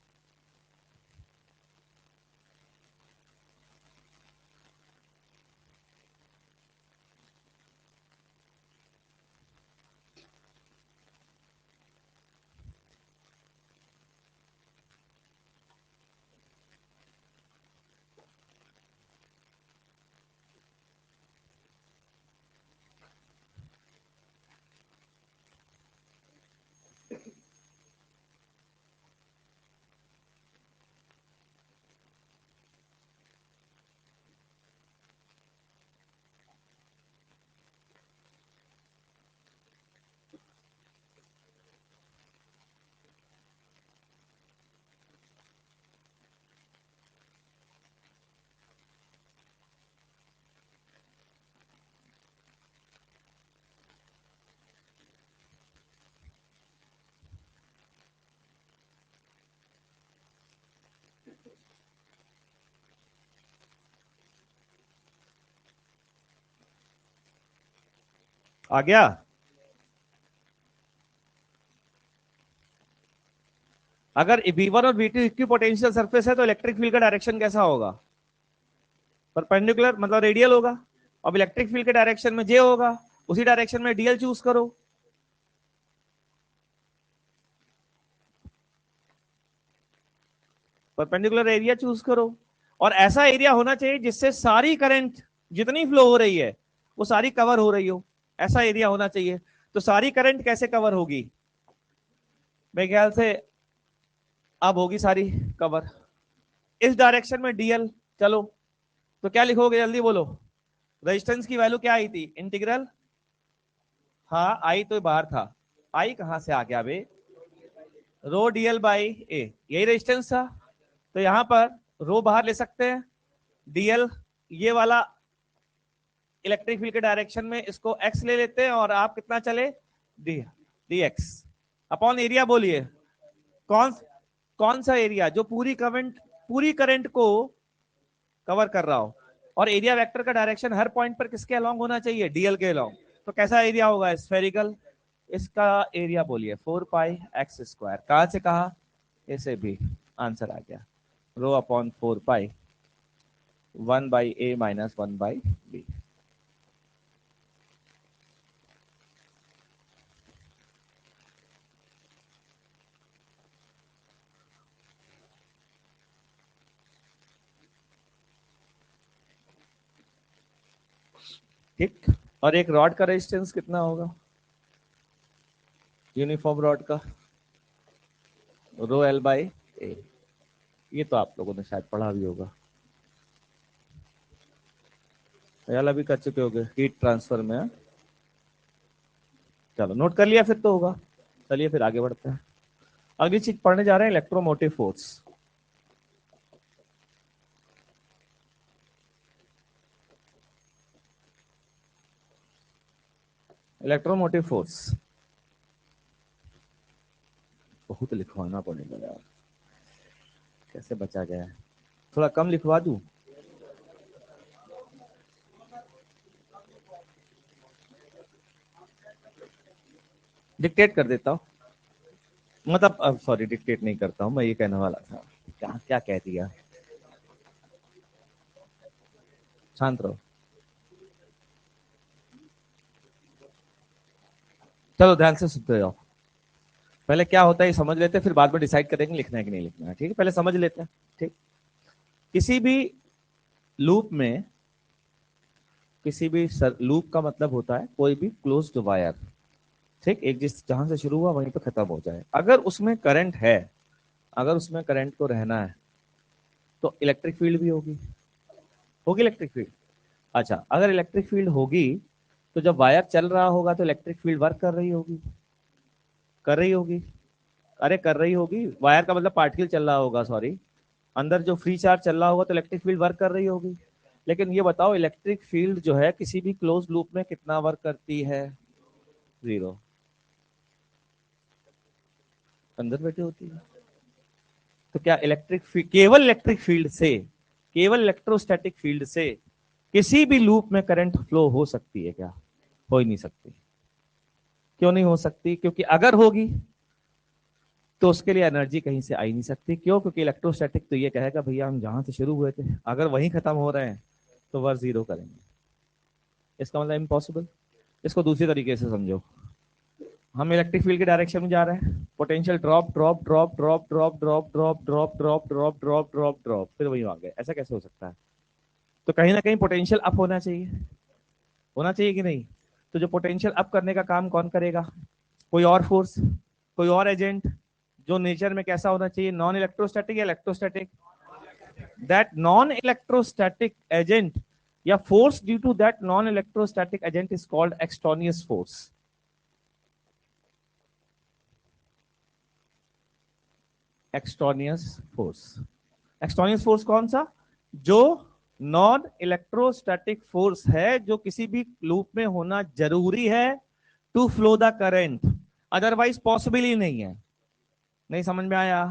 आ गया। अगर V1 और V2 इक्वी पोटेंशियल सरफेस है तो इलेक्ट्रिक फील्ड का डायरेक्शन कैसा होगा, परपेंडिकुलर मतलब रेडियल होगा। अब इलेक्ट्रिक फील्ड के डायरेक्शन में जे होगा, उसी डायरेक्शन में डीएल चूज करो। परपेंडिकुलर एरिया चूज करो, और ऐसा एरिया होना चाहिए जिससे सारी करंट जितनी फ्लो हो रही है वो सारी कवर हो रही हो, ऐसा एरिया होना चाहिए। तो सारी करंट कैसे कवर होगी, मेरे ख्याल से अब होगी सारी कवर। इस डायरेक्शन में डीएल, चलो तो क्या लिखोगे जल्दी बोलो। रेजिस्टेंस की वैल्यू क्या आई थी, इंटीग्रल, हाँ आई तो बाहर था, आई कहां से आ गया बे, रो डीएल बाई ए, यही रेजिस्टेंस था। तो यहां पर रो बाहर ले सकते हैं, डीएल ये वाला इलेक्ट्रिक फील्ड के डायरेक्शन में इसको एक्स ले लेते हैं, और आप कितना चले, D D x upon area. बोलिए कौन कौन सा एरिया, जो पूरी करंट को कवर कर रहा हो, और एरिया वेक्टर का डायरेक्शन हर पॉइंट पर किसके अलोंग होना चाहिए, डीएल के अलोंग। तो कैसा एरिया होगा, स्फेरिकल। इसका एरिया बोलिए 4 पाई x²। कहां से कहा, ऐसे भी आंसर आ गया, रो अपॉन 4 पाई 1/a - 1/b। ठीक। और एक रॉड का रेजिस्टेंस कितना होगा, यूनिफॉर्म रॉड का, रो एल बाई ए। ये तो आप लोगों ने शायद पढ़ा भी होगा, यार अभी कर चुके होगे हीट ट्रांसफर में, हाँ? चलो नोट कर लिया फिर तो होगा। चलिए फिर आगे बढ़ते हैं, अगली चीज पढ़ने जा रहे हैं, इलेक्ट्रोमोटिव फोर्स। इलेक्ट्रोमोटिव फोर्स बहुत लिखवाना पड़ेगा यार, कैसे बचा गया है, थोड़ा कम लिखवा दूं। डिक्टेट कर देता हूँ, मतलब सॉरी डिक्टेट नहीं करता हूँ, मैं ये कहने वाला था, क्या क्या कह दिया, शांत रहो। चलो ध्यान से सुनते जाओ, पहले क्या होता है ये समझ लेते हैं, फिर बाद में डिसाइड करेंगे लिखना है कि नहीं लिखना है, ठीक है, पहले समझ लेते हैं। ठीक, किसी भी लूप में, किसी भी लूप का मतलब होता है कोई भी क्लोज्ड वायर, ठीक, एक जिस जहां से शुरू हुआ वहीं पे खत्म हो जाए। अगर उसमें करंट है, अगर उसमें करंट को रहना है, तो इलेक्ट्रिक फील्ड भी होगी, होगी इलेक्ट्रिक फील्ड। अच्छा, अगर इलेक्ट्रिक फील्ड होगी, तो जब वायर चल रहा होगा तो इलेक्ट्रिक फील्ड वर्क कर रही होगी, कर रही होगी, अरे कर रही होगी, वायर का मतलब पार्टिकल चल रहा होगा, सॉरी, अंदर जो फ्री चार्ज चल रहा होगा तो इलेक्ट्रिक फील्ड वर्क कर रही होगी। लेकिन ये बताओ इलेक्ट्रिक फील्ड जो है किसी भी क्लोज लूप में कितना वर्क करती है, जीरो, कंजर्वेटिव होती है। तो क्या केवल इलेक्ट्रिक फील्ड से, केवल इलेक्ट्रोस्टैटिक फील्ड से किसी भी लूप में करंट फ्लो हो सकती है क्या, हो ही नहीं सकती। क्यों नहीं हो सकती, क्योंकि अगर होगी तो उसके लिए एनर्जी कहीं से आ ही नहीं सकती। क्यों, क्योंकि इलेक्ट्रोस्टैटिक तो ये कहेगा भैया हम जहां से शुरू हुए थे अगर वहीं खत्म हो रहे हैं तो वर्क जीरो करेंगे, इसका मतलब इम्पॉसिबल। इसको दूसरी तरीके से समझो, हम इलेक्ट्रिक फील्ड के डायरेक्शन में जा रहे हैं, potential drop drop drop drop drop drop drop drop drop drop drop drop drop, फिर वहीं आ गए, ऐसा कैसे हो सकता है। तो कहीं ना कहीं पोटेंशियल अप होना चाहिए, होना चाहिए कि नहीं। तो जो पोटेंशियल अप करने का काम कौन करेगा, कोई और फोर्स, कोई और एजेंट, जो नेचर में कैसा होना चाहिए, नॉन इलेक्ट्रोस्टैटिक या electrostatic, that non electrostatic agent या force due to that non electrostatic agent is called extraneous force. Extraneous force, extraneous force कौन सा, जो नॉन इलेक्ट्रोस्टैटिक फोर्स है, जो किसी भी लूप में होना जरूरी है to flow the current, otherwise possible ही नहीं है। नहीं समझ में आया,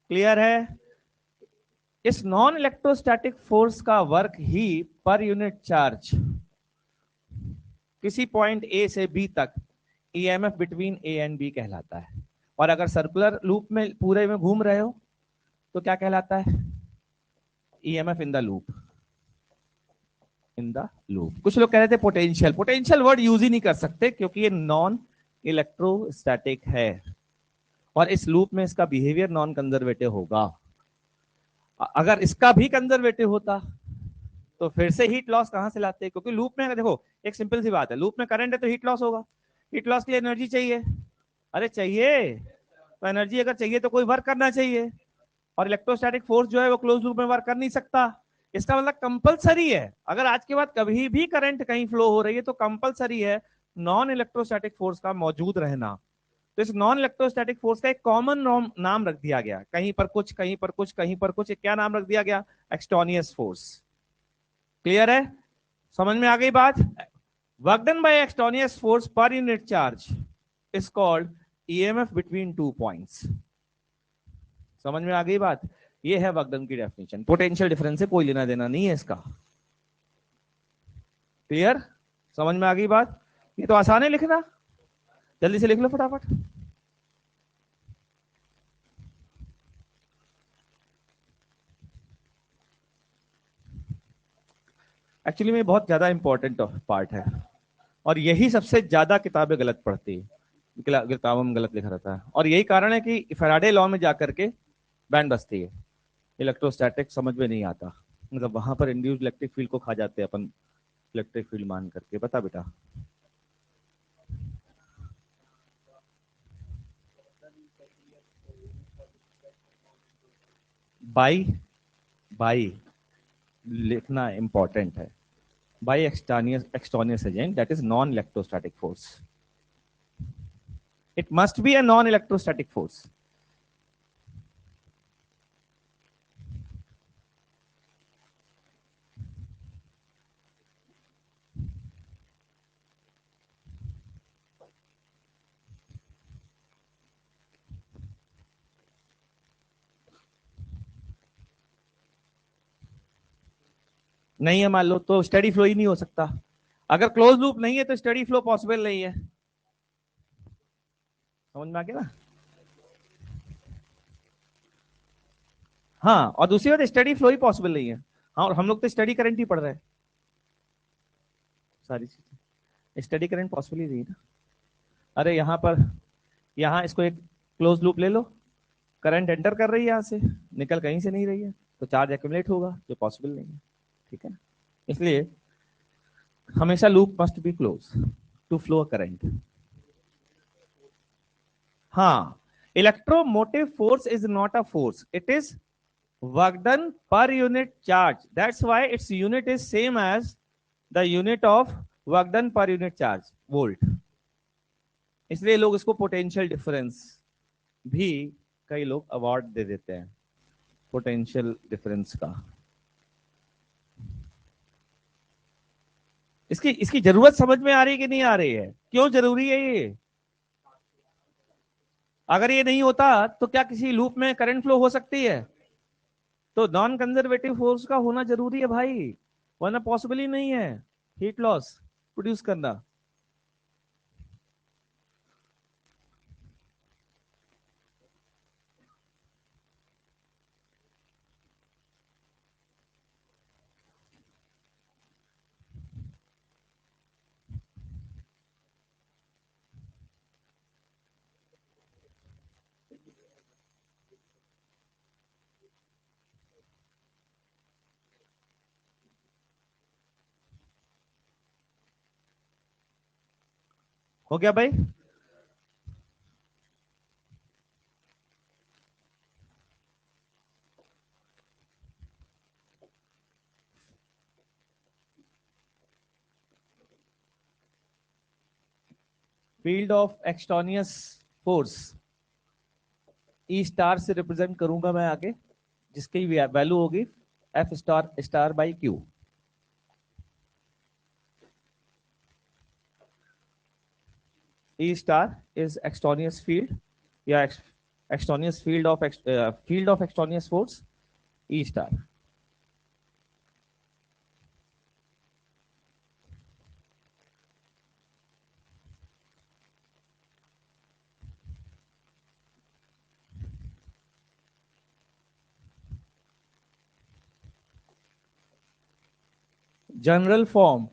क्लियर है। इस नॉन इलेक्ट्रोस्टैटिक फोर्स का वर्क ही पर यूनिट चार्ज किसी पॉइंट ए से बी तक EMF between A and B कहलाता है। और अगर सर्कुलर लूप में पूरे में घूम रहे हो तो क्या कहलाता है, EMF in the loop, in the loop. कुछ लोग कह रहे थे पोटेंशियल, पोटेंशियल वर्ड यूज ही नहीं कर सकते क्योंकि ये नॉन इलेक्ट्रोस्टैटिक है, और इस लूप में इसका बिहेवियर नॉन कंजर्वेटिव होगा। अगर इसका भी कंजर्वेटिव होता तो फिर से हीट लॉस कहां से लाते, क्योंकि लूप में देखो एक सिंपल सी बात है, लूप में करंट है तो हीट लॉस होगा, हीट लॉस के लिए एनर्जी चाहिए, अरे चाहिए, तो एनर्जी अगर चाहिए तो कोई वर्क करना चाहिए, और इलेक्ट्रोस्टैटिक फोर्स जो है वो क्लोज लूप में वर्क कर नहीं सकता। इसका मतलब कंपलसरी है, अगर आज के बाद कभी भी करंट कहीं फ्लो हो रही है तो कंपलसरी है नॉन इलेक्ट्रोस्टैटिक फोर्स का मौजूद रहना। तो इस नॉन इलेक्ट्रोस्टैटिक फोर्स का एक कॉमन नाम रख दिया गया, कहीं पर कुछ कहीं पर कुछ कहीं पर कुछ, क्या नाम रख दिया गया? एक्सटोनियस फोर्स। क्लियर है? समझ में आ गई बात? Work done by extraneous force per unit charge is called EMF between two points. समझ में आ गई बात? ये है वर्क डन की डेफिनेशन। पोटेंशियल डिफरेंस से कोई लेना देना नहीं है इसका। क्लियर? समझ में आ गई बात? ये तो आसान है लिखना, जल्दी से लिख लो फटाफट। एक्चुअली में बहुत ज्यादा इंपॉर्टेंट पार्ट है, और यही सबसे ज्यादा किताबें गलत पढ़ती है, किताबों में गलत लिखा रहता है, और यही कारण है कि फैराडे लॉ में जाकर के बैंड बजती है। इलेक्ट्रोस्टैटिक समझ में नहीं आता, मतलब वहां पर इंड्यूस्ड इलेक्ट्रिक फील्ड को खा जाते हैं अपन इलेक्ट्रिक फील्ड मान करके। बता बेटा। बाई, बाई लिखना इंपॉर्टेंट है। By extraneous agent that is non electrostatic force, it must be a non electrostatic force. नहीं है मान लो तो स्टडी फ्लो ही नहीं हो सकता। अगर क्लोज लूप नहीं है तो स्टडी फ्लो पॉसिबल नहीं है। समझ में आ गया ना? हाँ, और दूसरी बात स्टडी फ्लो ही पॉसिबल नहीं है। हाँ, और हम लोग तो स्टडी करंट ही पढ़ रहे हैं सारी चीजें, स्टडी करंट पॉसिबल ही नहीं है ना। अरे यहाँ पर, यहाँ इसको एक क्लोज लूप ले लो, करंट एंटर कर रही है यहाँ से, निकल कहीं से नहीं रही है, तो चार्ज एक्यूमुलेट होगा जो पॉसिबल नहीं है। ठीक है ना? इसलिए हमेशा loop must be close to flow current. हाँ, electromotive force is not a force, it is work done per unit charge. That's why its unit is same as the unit of work done per unit charge, volt. इसलिए लोग इसको पोटेंशियल डिफरेंस भी कई लोग अवार्ड दे देते हैं, पोटेंशियल डिफरेंस का। इसकी इसकी जरूरत समझ में आ रही है कि नहीं आ रही है? क्यों जरूरी है ये? अगर ये नहीं होता तो क्या किसी लूप में करंट फ्लो हो सकती है? तो नॉन कंजर्वेटिव फोर्स का होना जरूरी है भाई, वरना पॉसिबल ही नहीं है हीट लॉस प्रोड्यूस करना। हो गया भाई? Field of extraneous force E star से रिप्रेजेंट करूंगा मैं आगे, जिसकी वैल्यू होगी F star star by q. E star is extraneous field, या extraneous field of extraneous force, E star. General form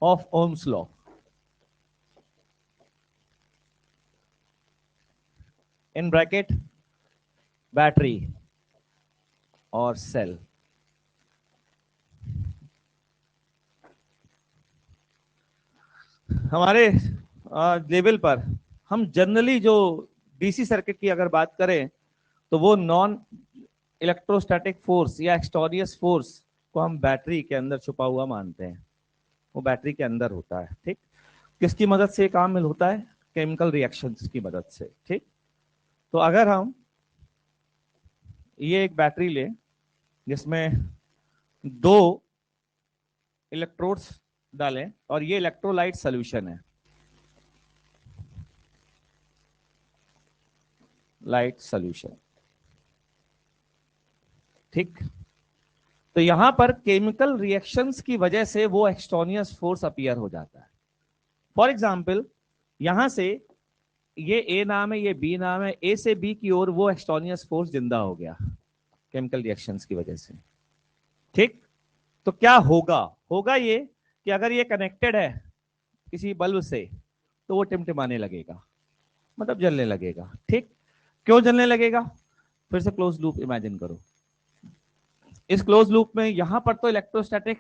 of Ohm's law, in bracket battery और सेल। हमारे लेवल पर हम जनरली जो डीसी सर्किट की अगर बात करें तो वो नॉन इलेक्ट्रोस्टैटिक फोर्स या एक्सटोनियस फोर्स को हम बैटरी के अंदर छुपा हुआ मानते हैं, वो बैटरी के अंदर होता है। ठीक, किसकी मदद से काम होता है? केमिकल रिएक्शंस की मदद से। ठीक, तो अगर हम ये एक बैटरी ले जिसमें दो इलेक्ट्रोड्स डालें और ये इलेक्ट्रोलाइट सोल्यूशन है, लाइट सोल्यूशन। ठीक, तो यहां पर केमिकल रिएक्शंस की वजह से वो एक्सटोनियस फोर्स अपीयर हो जाता है। फॉर एग्जाम्पल, यहां से ये ए नाम है, ये बी नाम है, ए से बी की ओर वो एक्सटोनियस फोर्स जिंदा हो गया केमिकल रिएक्शंस की वजह से। ठीक, तो क्या होगा? होगा ये कि अगर ये कनेक्टेड है किसी बल्ब से तो वो टिमटिमाने लगेगा, मतलब जलने लगेगा। ठीक, क्यों जलने लगेगा? फिर से क्लोज लूप इमेजिन करो। इस क्लोज लूप में यहां पर तो इलेक्ट्रोस्टैटिक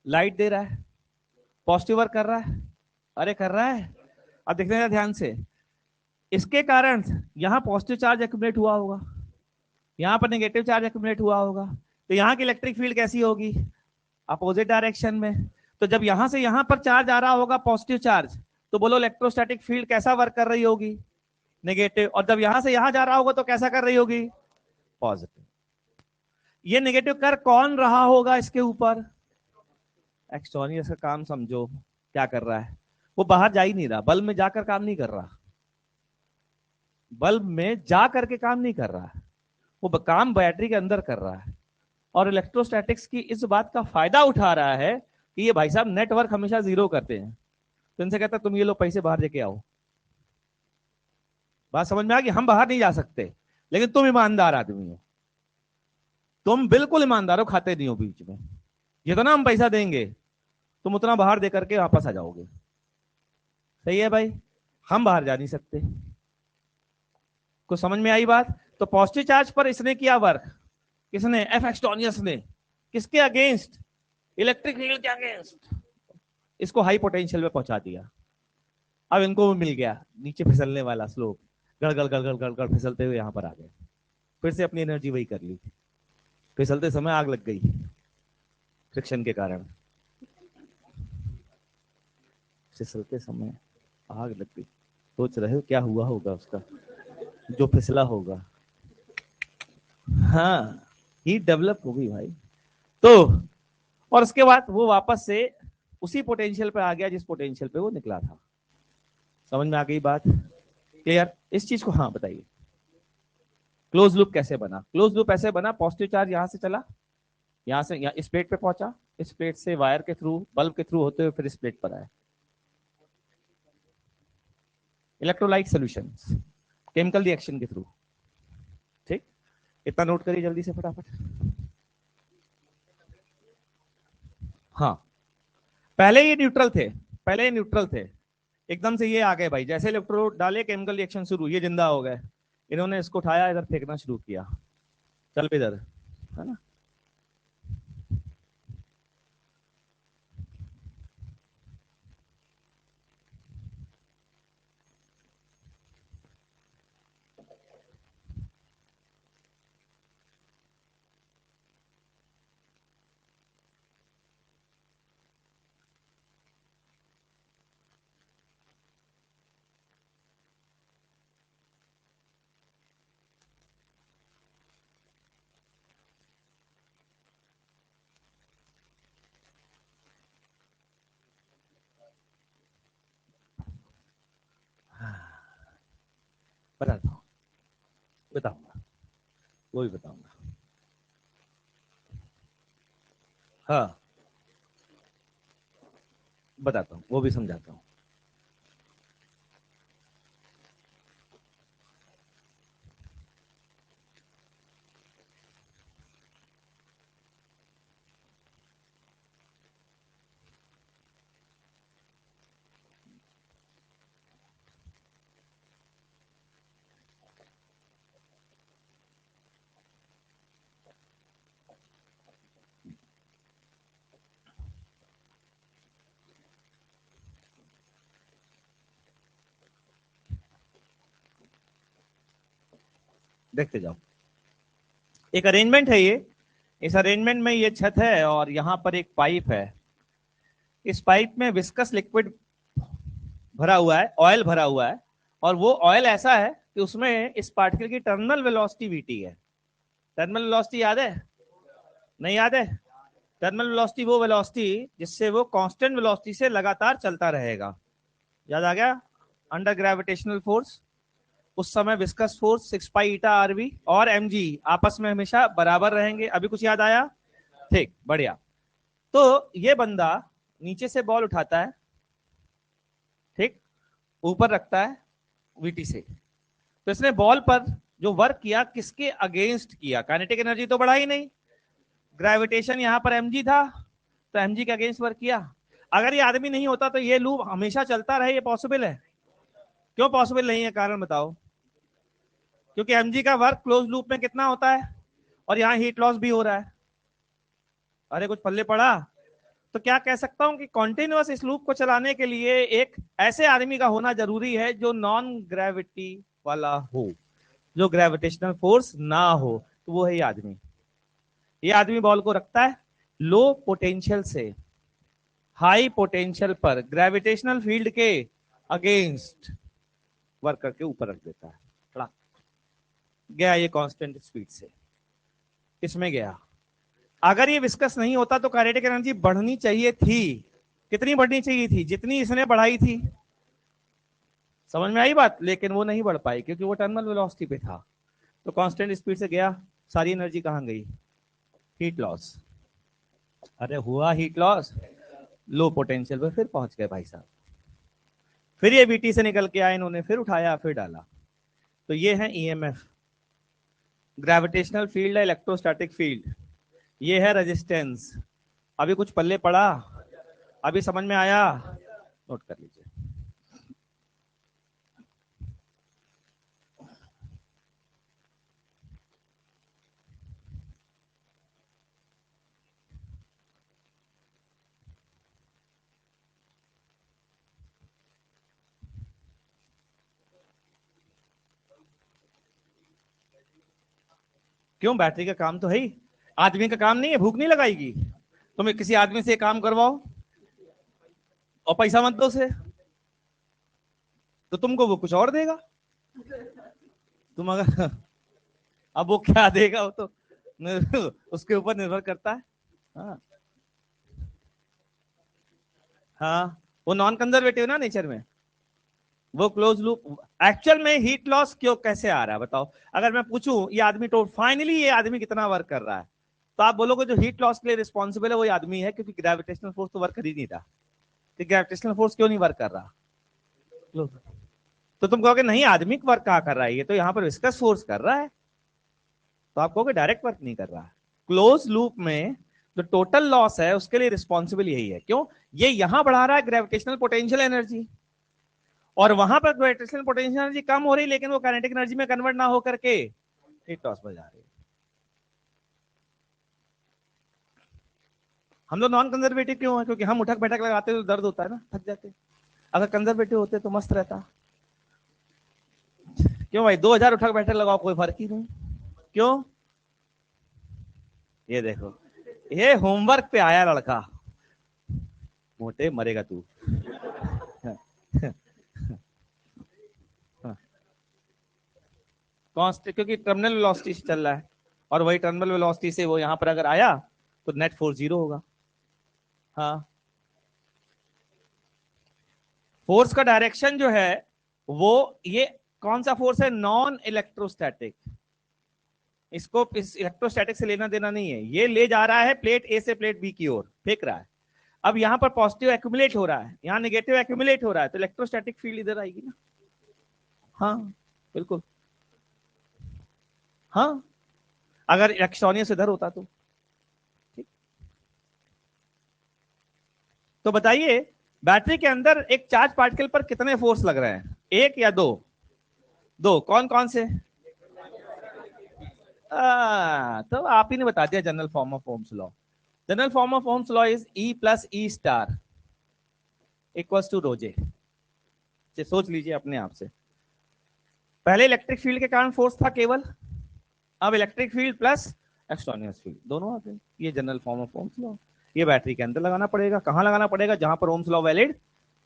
लाइट दे रहा है, पॉजिटिव वर्क कर रहा है, अरे कर रहा है। अब देखने का ध्यान से, इसके कारण यहां पॉजिटिव चार्ज एक्यूमुलेट हुआ होगा, यहां पर नेगेटिव चार्ज एक्यूमुलेट हुआ होगा, तो यहां की इलेक्ट्रिक फील्ड कैसी होगी? अपोजिट डायरेक्शन में। तो जब यहां से यहां पर चार्ज आ रहा होगा, पॉजिटिव चार्ज, तो बोलो इलेक्ट्रोस्टैटिक फील्ड कैसा वर्क कर रही होगी? नेगेटिव। और जब यहां से यहां जा रहा होगा तो कैसा कर रही होगी? पॉजिटिव। ये नेगेटिव कर कौन रहा होगा इसके ऊपर? एक्सटोनियस का काम समझो क्या कर रहा है, वो बाहर जा ही नहीं रहा, बल्ब में जाकर काम नहीं कर रहा, बल्ब में जा करके काम नहीं कर रहा है, वो काम बैटरी के अंदर कर रहा है। और इलेक्ट्रोस्टैटिक्स की इस बात का फायदा उठा रहा है कि ये भाई साहब नेटवर्क हमेशा जीरो करते हैं, तो इनसे कहता तुम ये लो पैसे बाहर लेके आओ। बात समझ में आ गई? हम बाहर नहीं जा सकते, लेकिन तुम ईमानदार आदमी हो, तुम बिल्कुल ईमानदार हो, खाते नहीं हो बीच में, जितना हम पैसा देंगे तुम उतना बाहर दे करके वापस आ जाओगे। सही है भाई? हम बाहर जा नहीं सकते। कुछ समझ में आई बात? तो पॉजिटिव चार्ज पर इसने किया वर्क, किसने? एफ एक्सटोनियस ने। किसके अगेंस्ट? इलेक्ट्रिक फील्ड के अगेंस्ट। इसको हाई पोटेंशियल में पहुंचा दिया। अब इनको मिल गया नीचे फिसलने वाला स्लोप, गड़गड़ गड़गड़ गड़गड़ फिसलते हुए यहां पर आ गए, फिर से अपनी एनर्जी वही कर ली। फिसलते समय आग लग गई फ्रिक्शन के कारण, फिसलते समय आग लग गई। सोच रहे हो क्या हुआ होगा उसका जो फिसला होगा? हाँ, हीट डेवलप होगी भाई। तो और उसके बाद वो वापस से उसी पोटेंशियल पे आ गया जिस पोटेंशियल पे वो निकला था। समझ में आ गई बात? क्लियर इस चीज को? हाँ बताइए। क्लोज लूप कैसे बना? क्लोज लूप ऐसे बना, पॉजिटिव चार्ज यहां से चला, यहां से यहाँ इस प्लेट पे पहुंचा, इस प्लेट से वायर के थ्रू, बल्ब के थ्रू होते हुए फिर इस प्लेट पर आया। इलेक्ट्रोलाइट सोल्यूशन, केमिकल रिएक्शन के थ्रू। ठीक, इतना नोट करिए जल्दी से फटाफट। हाँ, पहले ये न्यूट्रल थे, पहले ये न्यूट्रल थे, एकदम से ये आ गए भाई, जैसे इलेक्ट्रोड डाले केमिकल रिएक्शन शुरू, ये जिंदा हो गए। इन्होंने इसको उठाया, इधर फेंकना शुरू किया, चल इधर, है ना? बताता हूँ, बताऊंगा, वो भी बताऊंगा। हाँ, बताता हूँ, वो भी समझाता हूँ। देखते जाओ। एक अरेंजमेंट है ये, इस अरेंजमेंट में ये छत है और यहां पर एक पाइप है। इस पाइप में विस्कस लिक्विड भरा हुआ है, ऑयल भरा हुआ है, और वो ऑयल ऐसा है कि उसमें इस पार्टिकल की टर्मिनल वेलोसिटी वीटी है। टर्मिनल वेलोसिटी याद है? नहीं याद है? टर्मिनल वेलोसिटी वो वेलोसिटी जिससे वो कांस्टेंट वेलोसिटी से लगातार चलता रहेगा। याद आ गया? अंडर ग्रेविटेशनल फोर्स उस समय विस्कस फोर्स 6 पाई ईटा आरवी और एमजी आपस में हमेशा बराबर रहेंगे। अभी कुछ याद आया? ठीक, बढ़िया। तो ये बंदा नीचे से बॉल उठाता है, ठीक, ऊपर रखता है वीटी से। तो इसने बॉल पर जो वर्क किया किसके अगेंस्ट किया? काइनेटिक एनर्जी तो बढ़ा ही नहीं, ग्रेविटेशन यहां पर एमजी था, तो एमजी के अगेंस्ट वर्क किया। अगर ये आदमी नहीं होता तो ये लूप हमेशा चलता रहे, ये पॉसिबल है? क्यों पॉसिबल नहीं है? कारण बताओ। क्योंकि एमजी का वर्क क्लोज लूप में कितना होता है, और यहां हीट लॉस भी हो रहा है। अरे कुछ पल्ले पड़ा? तो क्या कह सकता हूं कि कॉन्टिन्यूअस इस लूप को चलाने के लिए एक ऐसे आदमी का होना जरूरी है जो नॉन ग्रेविटी वाला हो, जो ग्रेविटेशनल फोर्स ना हो। तो वो है ये आदमी। ये आदमी बॉल को रखता है लो पोटेंशियल से हाई पोटेंशियल पर, ग्रेविटेशनल फील्ड के अगेंस्ट वर्क करके ऊपर रख देता है। थोड़ा गया ये कांस्टेंट स्पीड से, इसमें गया। अगर ये विस्कस नहीं होता तो काइनेटिक एनर्जी बढ़नी चाहिए थी। कितनी बढ़नी चाहिए थी? जितनी इसने बढ़ाई थी। समझ में आई बात? लेकिन वो नहीं बढ़ पाई क्योंकि वो टर्मिनल वेलोसिटी पे था। तो कांस्टेंट स्पीड से गया, सारी एनर्जी कहां गई? Heat loss. अरे हुआ हीट लॉस, लो पोटेंशियल पे फिर पहुंच गए भाई साहब। फिर ये वीटी से निकल के आए, इन्होंने फिर उठाया फिर डाला। तो ये है ईएमएफ, ग्रेविटेशनल फील्ड है, इलेक्ट्रोस्टैटिक फील्ड। ये है रेजिस्टेंस। अभी कुछ पल्ले पड़ा? अभी समझ में आया? नोट कर लीजिए। क्यों? बैटरी का काम तो है ही, आदमी का काम नहीं है। भूख नहीं लगाएगी? तुम किसी आदमी से काम करवाओ और पैसा मत दो उसे, तो तुमको वो कुछ और देगा। तुम अगर अब वो क्या देगा वो तो उसके ऊपर निर्भर करता है। हाँ हाँ, वो नॉन कंजर्वेटिव ना नेचर में, वो क्लोज लूप। एक्चुअल में हीट लॉस क्यों कैसे आ रहा है बताओ? अगर मैं पूछूं ये आदमी तो फाइनली ये आदमी कितना वर्क कर रहा है, तो आप बोलोगे जो हीट लॉस के लिए रिस्पॉन्सिबल है वो आदमी है, क्योंकि ग्रेविटेशनल फोर्स तो वर्क कर ही नहीं रहा। तो ग्रेविटेशनल फोर्स क्यों नहीं वर्क कर रहा? तो तुम कहोगे नहीं, आदमी वर्क कहाँ कर रहा है, ये तो यहाँ पर विस्कस फोर्स कर रहा है। तो आप कहोगे डायरेक्ट वर्क नहीं कर रहा। क्लोज लूप में जो टोटल लॉस है उसके लिए रिस्पॉन्सिबल यही है। क्यों? ये यहां बढ़ा रहा है ग्रेविटेशनल पोटेंशियल एनर्जी, और वहां पर ग्रेविटेशनल पोटेंशियल एनर्जी कम हो रही, लेकिन वो काइनेटिक एनर्जी में कन्वर्ट ना होकर के हीट लॉस बढ़ जा रही है। हम लोग नॉन कंजर्वेटिव क्यों है? क्योंकि हम उठक बैठक लगाते तो दर्द होता है ना, थक जाते। अगर कंजर्वेटिव होते तो मस्त रहता। क्यों भाई? 2000 उठक बैठक लगाओ कोई फर्क ही नहीं। क्यों? ये देखो, ये होमवर्क पे आया लड़का, मोटे मरेगा तू। कांस्टेंट, क्योंकि टर्मिनल वेलोसिटी से चल रहा है, और वही टर्मिनल वेलोसिटी से वो यहां पर अगर आया तो नेट फोर्स जीरो होगा। हाँ, फोर्स का डायरेक्शन जो है वो, ये कौन सा फोर्स है? Non electrostatic. इसको इस इलेक्ट्रोस्टैटिक से लेना देना नहीं है। ये ले जा रहा है प्लेट ए से प्लेट बी की ओर, फेंक रहा है। अब यहां पर पॉजिटिव एक्यूमुलेट हो रहा है, यहां नेगेटिव एक्यूमुलेट हो रहा है, तो इलेक्ट्रोस्टैटिक फील्ड इधर आएगी ना। हाँ बिल्कुल। हाँ, अगर इलेक्ट्रॉनियस इधर होता तो ठीक। तो बताइए, बैटरी के अंदर एक चार्ज पार्टिकल पर कितने फोर्स लग रहे हैं? एक या दो? दो। कौन कौन से? तो आप ही ने बता दिया general form of Ohm's law. General form of Ohm's law is E plus E star equals to rho J. सोच लीजिए अपने आप से। पहले इलेक्ट्रिक फील्ड के कारण फोर्स था केवल, अब इलेक्ट्रिक फील्ड प्लस एक्सटर्नस फील्ड दोनों आते हैं, ये general form of Ohm's law. ये बैटरी के अंदर लगाना पड़ेगा। कहाँ लगाना पड़ेगा? जहां पर ओम्स लॉ वैलिड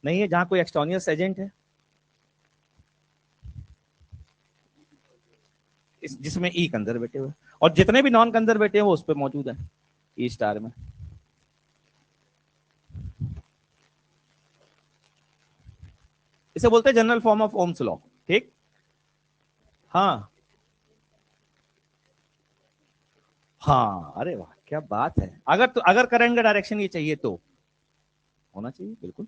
नहीं है, जहां कोई एक्सटर्नस एजेंट है, जिसमें ई कंजर्वेटिव है, और जितने भी नॉन कंजर्वेटिव है वो उस पर मौजूद है ई स्टार में। इसे बोलते हैं general form of Ohm's law. ठीक। हाँ हाँ, अरे वाह क्या बात है। अगर करंट का डायरेक्शन ये चाहिए तो होना चाहिए बिल्कुल,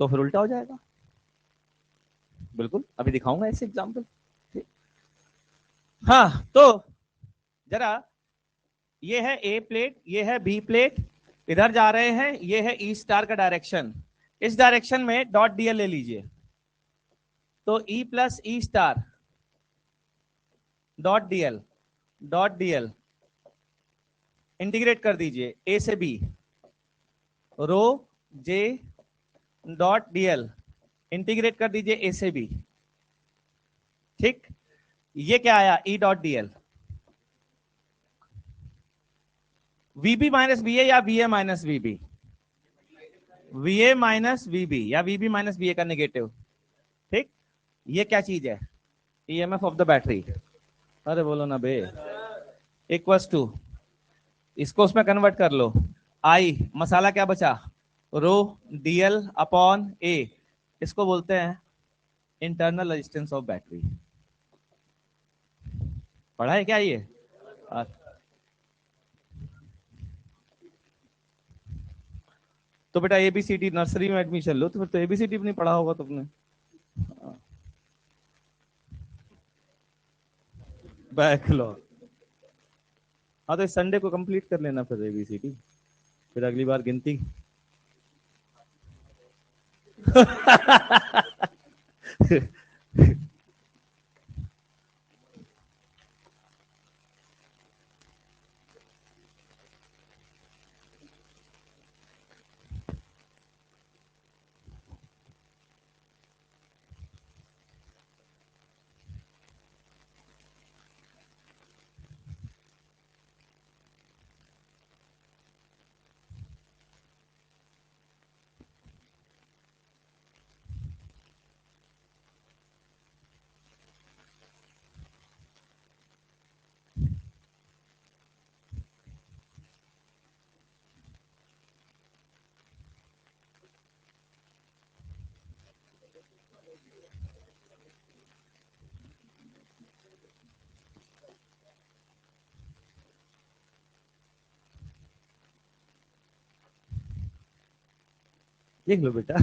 तो फिर उल्टा हो जाएगा। बिल्कुल, अभी दिखाऊंगा ऐसे एग्जाम्पल। हाँ तो जरा, ये है ए प्लेट, ये है बी प्लेट, इधर जा रहे हैं, ये है ई स्टार का डायरेक्शन। इस डायरेक्शन में डॉट डीएल ले लीजिए, तो E plus E star dot d l, dot d l integrate कर दीजिए ए से B, rho J dot d l integrate कर दीजिए ए से बी। ठीक, ये क्या आया? E dot d l, V B minus B A या V A minus V B, V A minus V B या वीबी माइनस बी ए का नेगेटिव। ठीक, ये क्या चीज है? EMF of the battery. अरे बोलो ना बे। इक्वल्स टू, इसको उसमें कन्वर्ट कर लो, आई मसाला क्या बचा? रो डीएल अपॉन ए, इसको बोलते हैं इंटरनल रेजिस्टेंस ऑफ बैटरी। पढ़ा है क्या ये? आ, तो बेटा एबीसीडी नर्सरी में एडमिशन लो, तो फिर तो एबीसीडी भी नहीं पढ़ा होगा तुमने। बैकलॉग। हाँ तो इस संडे को कंप्लीट कर लेना फिर एबीसीडी, फिर अगली बार गिनती। देख लो बेटा।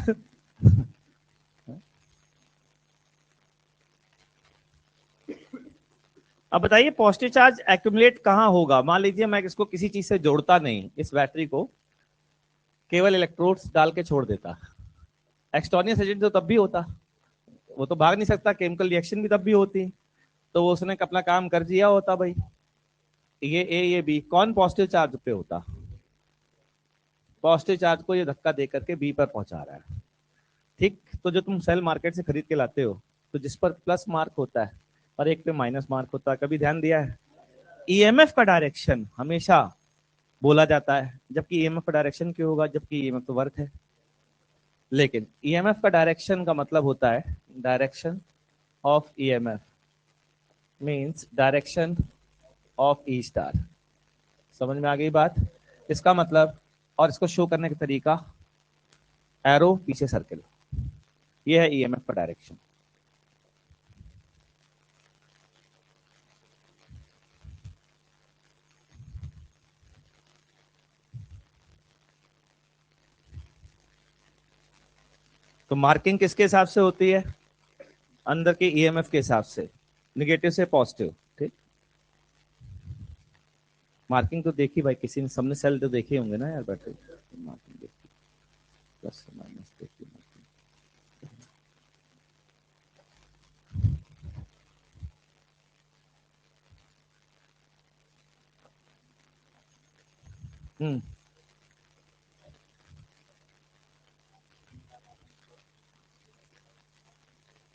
अब बताइए पॉजिटिव चार्ज एक्यूमुलेट कहाँ होगा? मान लीजिए मैं इसको किसी चीज से जोड़ता नहीं, इस बैटरी को केवल इलेक्ट्रोड्स डाल के छोड़ देता, एक्सटर्नियस एजेंट तो तब भी होता, वो तो भाग नहीं सकता, केमिकल रिएक्शन भी तब भी होती, तो वो उसने अपना काम कर दिया होता भाई। ये ए ये बी, कौन पॉजिटिव चार्ज पे होता? पॉजिटिव चार्ज को ये धक्का दे करके बी पर पहुंचा रहा है। ठीक, तो जो तुम सेल मार्केट से खरीद के लाते हो, तो जिस पर प्लस मार्क होता है और एक पे माइनस मार्क होता है, कभी ध्यान दिया है? ईएमएफ का डायरेक्शन हमेशा बोला जाता है, जबकि ईएमएफ का डायरेक्शन क्यों होगा? जबकि ईएमएफ तो वर्क है, लेकिन ईएमएफ का डायरेक्शन का मतलब होता है direction of EMF means direction of E star. समझ में आ गई बात? इसका मतलब, और इसको शो करने का तरीका, एरो पीछे सर्कल, ये है ईएमएफ का डायरेक्शन। तो मार्किंग किसके हिसाब से होती है? अंदर के ईएमएफ के हिसाब से, निगेटिव से पॉजिटिव। ठीक, मार्किंग तो देखी भाई किसी ने, सबने सेल तो देखे होंगे ना यार बैटरी, मार्किंग देखी, प्लस माइनस देखी। हम्म,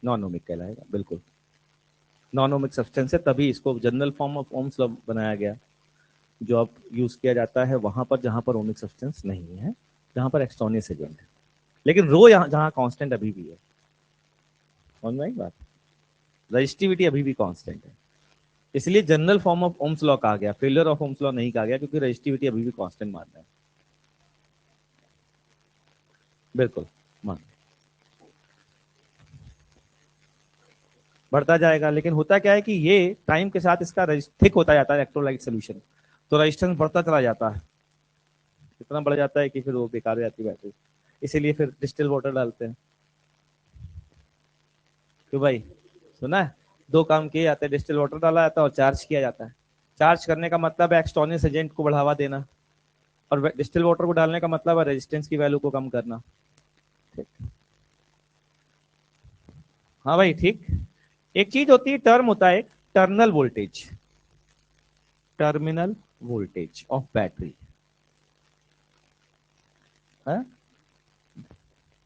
नॉन ओमिक कहलाएगा बिल्कुल। नॉन ओमिक सब्सटेंस है, तभी इसको general form of Ohm's law बनाया गया, जो अब यूज किया जाता है वहां पर जहां पर ओमिक सब्सटेंस नहीं है, जहां पर एक्सटोनियस एजेंट है, लेकिन रो यहाँ जहां कांस्टेंट अभी भी है। समझ में आई बात? रजिस्टिविटी अभी भी कांस्टेंट है, इसलिए general form of Ohm's law कहा गया, फेलियर ऑफ ओम्स लॉ नहीं कहा गया, क्योंकि रजिस्टिविटी अभी भी कांस्टेंट मानना है। बिल्कुल मान बढ़ता जाएगा, लेकिन होता क्या है कि ये टाइम के साथ इसका थिक होता जाता है इलेक्ट्रोलाइट सोल्यूशन, तो रेजिस्टेंस बढ़ता चला जाता है, इतना बढ़ जाता है कि फिर वो बेकार हो जाती है बैटरी, इसीलिए फिर डिस्टिल वाटर डालते हैं। क्यों भाई, सुना है? दो काम किए जाते हैं, डिस्टिल वाटर डाला जाता है और चार्ज किया जाता है। चार्ज करने का मतलब है एक्सटर्नल एजेंट को बढ़ावा देना, और डिस्टिल वाटर को डालने का मतलब है रेजिस्टेंस की वैल्यू को कम करना। ठीक, हाँ भाई ठीक। एक चीज होती है, टर्म होता है terminal voltage, terminal voltage of battery है।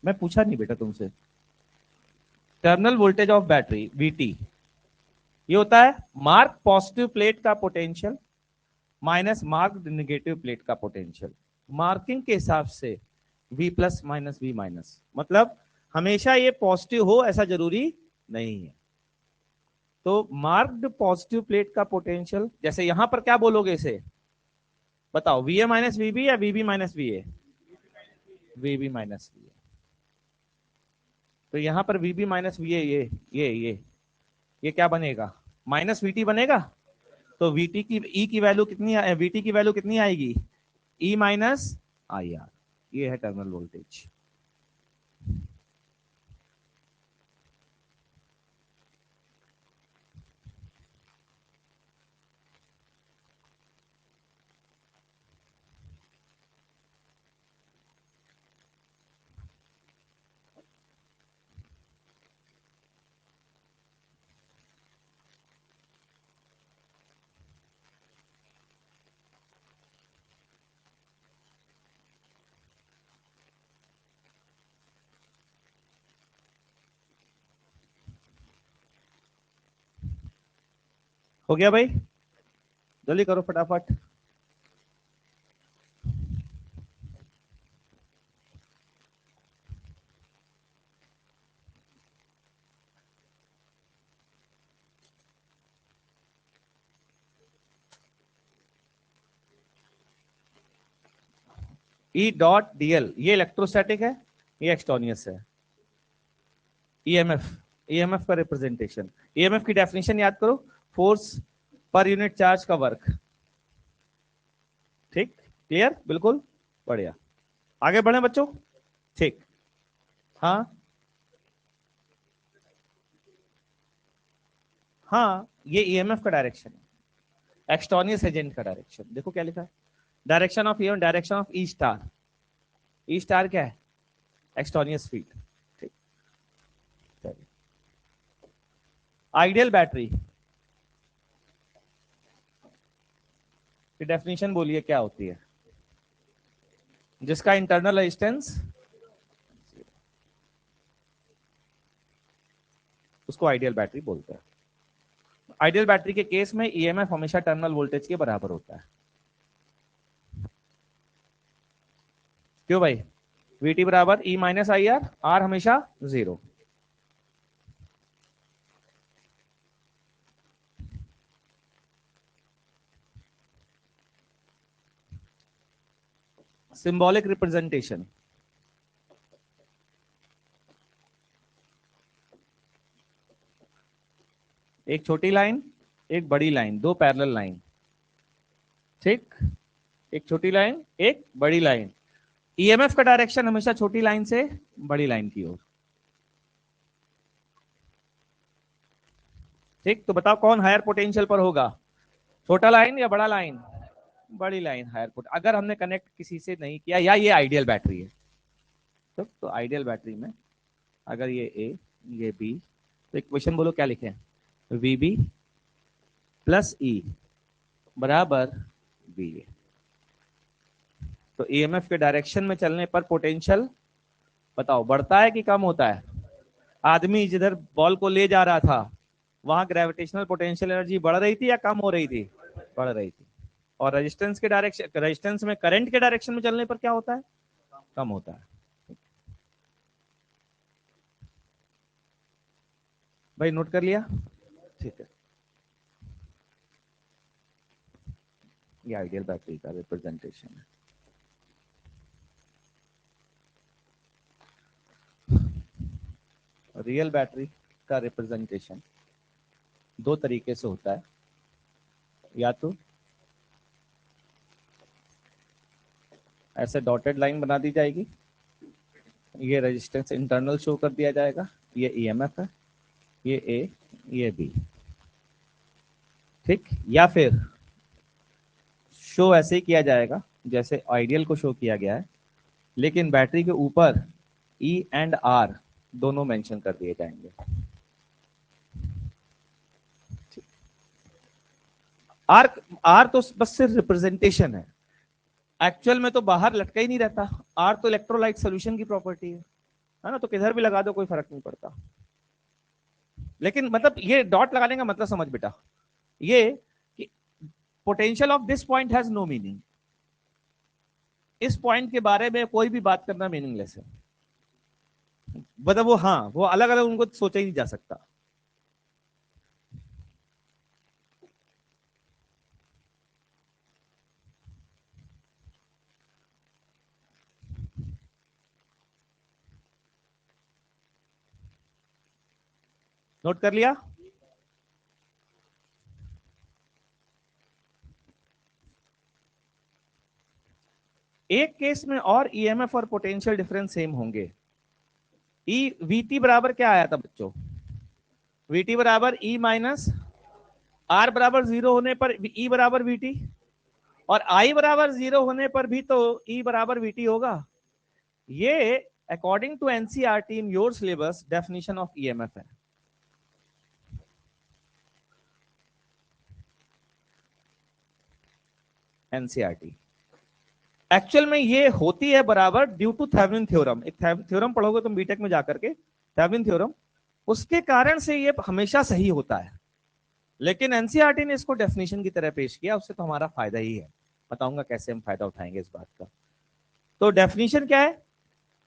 मैं पूछा नहीं बेटा तुमसे, terminal voltage of battery VT, ये होता है मार्क पॉजिटिव प्लेट का potential minus mark negative plate का पोटेंशियल। मार्किंग के हिसाब से V plus minus V minus, मतलब हमेशा ये पॉजिटिव हो ऐसा जरूरी नहीं है। तो मार्क्ड पॉजिटिव प्लेट का पोटेंशियल, जैसे यहां पर क्या बोलोगे इसे, बताओ, VA माइनस VB या VB minus VA? VB minus VA। तो यहां पर VB माइनस VA, ये क्या बनेगा, माइनस VT बनेगा। तो VT की E की वैल्यू कितनी, VT की वैल्यू कितनी आएगी, E माइनस IR। ये है टर्मिनल वोल्टेज। हो गया भाई, जल्दी करो फटाफट। ई डॉट डीएल ये इलेक्ट्रोस्टैटिक है, ये एक्सटोनियस है। ईएमएफ, ईएमएफ का रिप्रेजेंटेशन, ईएमएफ की डेफिनेशन याद करो, फोर्स पर यूनिट चार्ज का वर्क। ठीक, क्लियर, बिल्कुल बढ़िया। आगे बढ़े बच्चों। ठीक, हाँ हाँ, ये ईएमएफ का डायरेक्शन है, एक्सटोनियस एजेंट का डायरेक्शन। देखो क्या लिखा है, direction of EMF, direction of E star. E star क्या है, एक्सटोनियस फील्ड। ठीक, चलिए। आइडियल बैटरी की डेफिनेशन बोलिए क्या होती है, जिसका इंटरनल रेजिस्टेंस, उसको आइडियल बैटरी बोलते हैं। आइडियल बैटरी के केस में ईएमएफ हमेशा टर्मिनल वोल्टेज के बराबर होता है। क्यों भाई, VT बराबर E माइनस IR, R हमेशा जीरो। सिंबॉलिक रिप्रेजेंटेशन, एक छोटी लाइन, एक बड़ी लाइन, दो पैरेलल लाइन। ठीक, एक छोटी लाइन, एक बड़ी लाइन। ईएमएफ का डायरेक्शन हमेशा छोटी लाइन से बड़ी लाइन की ओर। ठीक, तो बताओ कौन हायर पोटेंशियल पर होगा, छोटा लाइन या बड़ा लाइन? बड़ी लाइन हायर पोट, अगर हमने कनेक्ट किसी से नहीं किया, या ये आइडियल बैटरी है, तो आइडियल बैटरी में अगर ये ए, ये बी, तो इक्वेशन बोलो क्या लिखे, VB प्लस E बराबर VA। तो ईएमएफ के डायरेक्शन में चलने पर पोटेंशियल बताओ बढ़ता है कि कम होता है? आदमी जिधर बॉल को ले जा रहा था वहां ग्रेविटेशनल पोटेंशियल एनर्जी बढ़ रही थी या कम हो रही थी? बढ़ रही थी। और रेजिस्टेंस के डायरेक्शन, रेजिस्टेंस में करंट के डायरेक्शन में चलने पर क्या होता है? कम होता है। भाई नोट कर लिया? ठीक है, ये आइडियल बैटरी का रिप्रेजेंटेशन है। रियल बैटरी का रिप्रेजेंटेशन दो तरीके से होता है। या तो ऐसे डॉटेड लाइन बना दी जाएगी, ये रेजिस्टेंस इंटरनल शो कर दिया जाएगा, ये ईएमएफ है, ये ए, ये बी। ठीक, या फिर शो ऐसे ही किया जाएगा जैसे आइडियल को शो किया गया है, लेकिन बैटरी के ऊपर ई एंड आर दोनों मेंशन कर दिए जाएंगे। आर, आर तो बस सिर्फ रिप्रेजेंटेशन है, एक्चुअल में तो बाहर लटका ही नहीं रहता। आर तो इलेक्ट्रोलाइट सोल्यूशन की प्रॉपर्टी है ना, तो किधर भी लगा दो कोई फर्क नहीं पड़ता। लेकिन मतलब ये डॉट लगाने का मतलब समझ बेटा, ये कि potential of this point has no meaning. इस पॉइंट के बारे में कोई भी बात करना मीनिंगलेस है। मतलब वो, हाँ, वो अलग अलग उनको सोचा ही नहीं जा सकता। नोट कर लिया? एक केस में और ईएमएफ और पोटेंशियल डिफरेंस सेम होंगे। ई वीटी बराबर क्या आया था बच्चों? वीटी बराबर ई माइनस आर बराबर 0 होने पर ई बराबर वीटी, और आई बराबर 0 होने पर भी तो ई बराबर वीटी होगा। ये according to NCERT in your syllabus definition of EMF है। एनसीईआरटी एक्चुअल में ये होती है बराबर ड्यू टू थेवेनिन थ्योरम। एक थ्योरम पढ़ोगे तुम बीटेक में जाकर के, थेवेनिन थ्योरम, उसके कारण से ये हमेशा सही होता है। लेकिन एनसीईआरटी ने इसको डेफिनेशन की तरह पेश किया, उससे तो हमारा फायदा ही है। बताऊंगा कैसे हम फायदा उठाएंगे इस बात का। तो डेफिनेशन क्या है?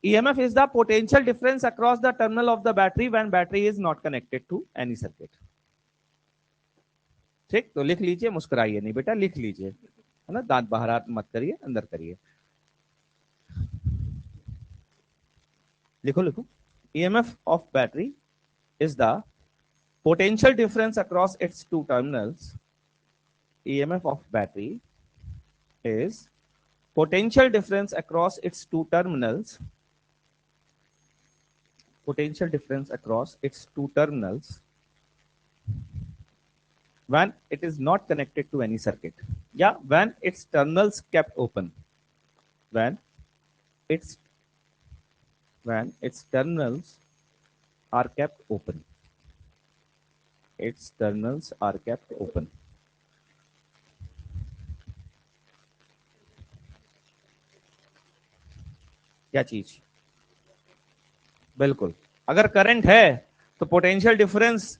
EMF is the potential difference across the terminal of the battery when battery is not connected to any circuit। ठीक, तो लिख लीजिए, मुस्कुराइए नहीं बेटा, लिख लीजिए, है ना, दांत बाहर मत करिए, अंदर करिए। लिखो लिखो। EMF of battery is the potential difference across its two terminals। EMF of battery is potential difference across its two terminals, potential difference across its two terminals when it is not connected to any circuit, yeah, when its terminals kept open, when its when its terminals are kept open, its terminals are kept open। क्या चीज? बिल्कुल, अगर करंट है तो पोटेंशियल डिफरेंस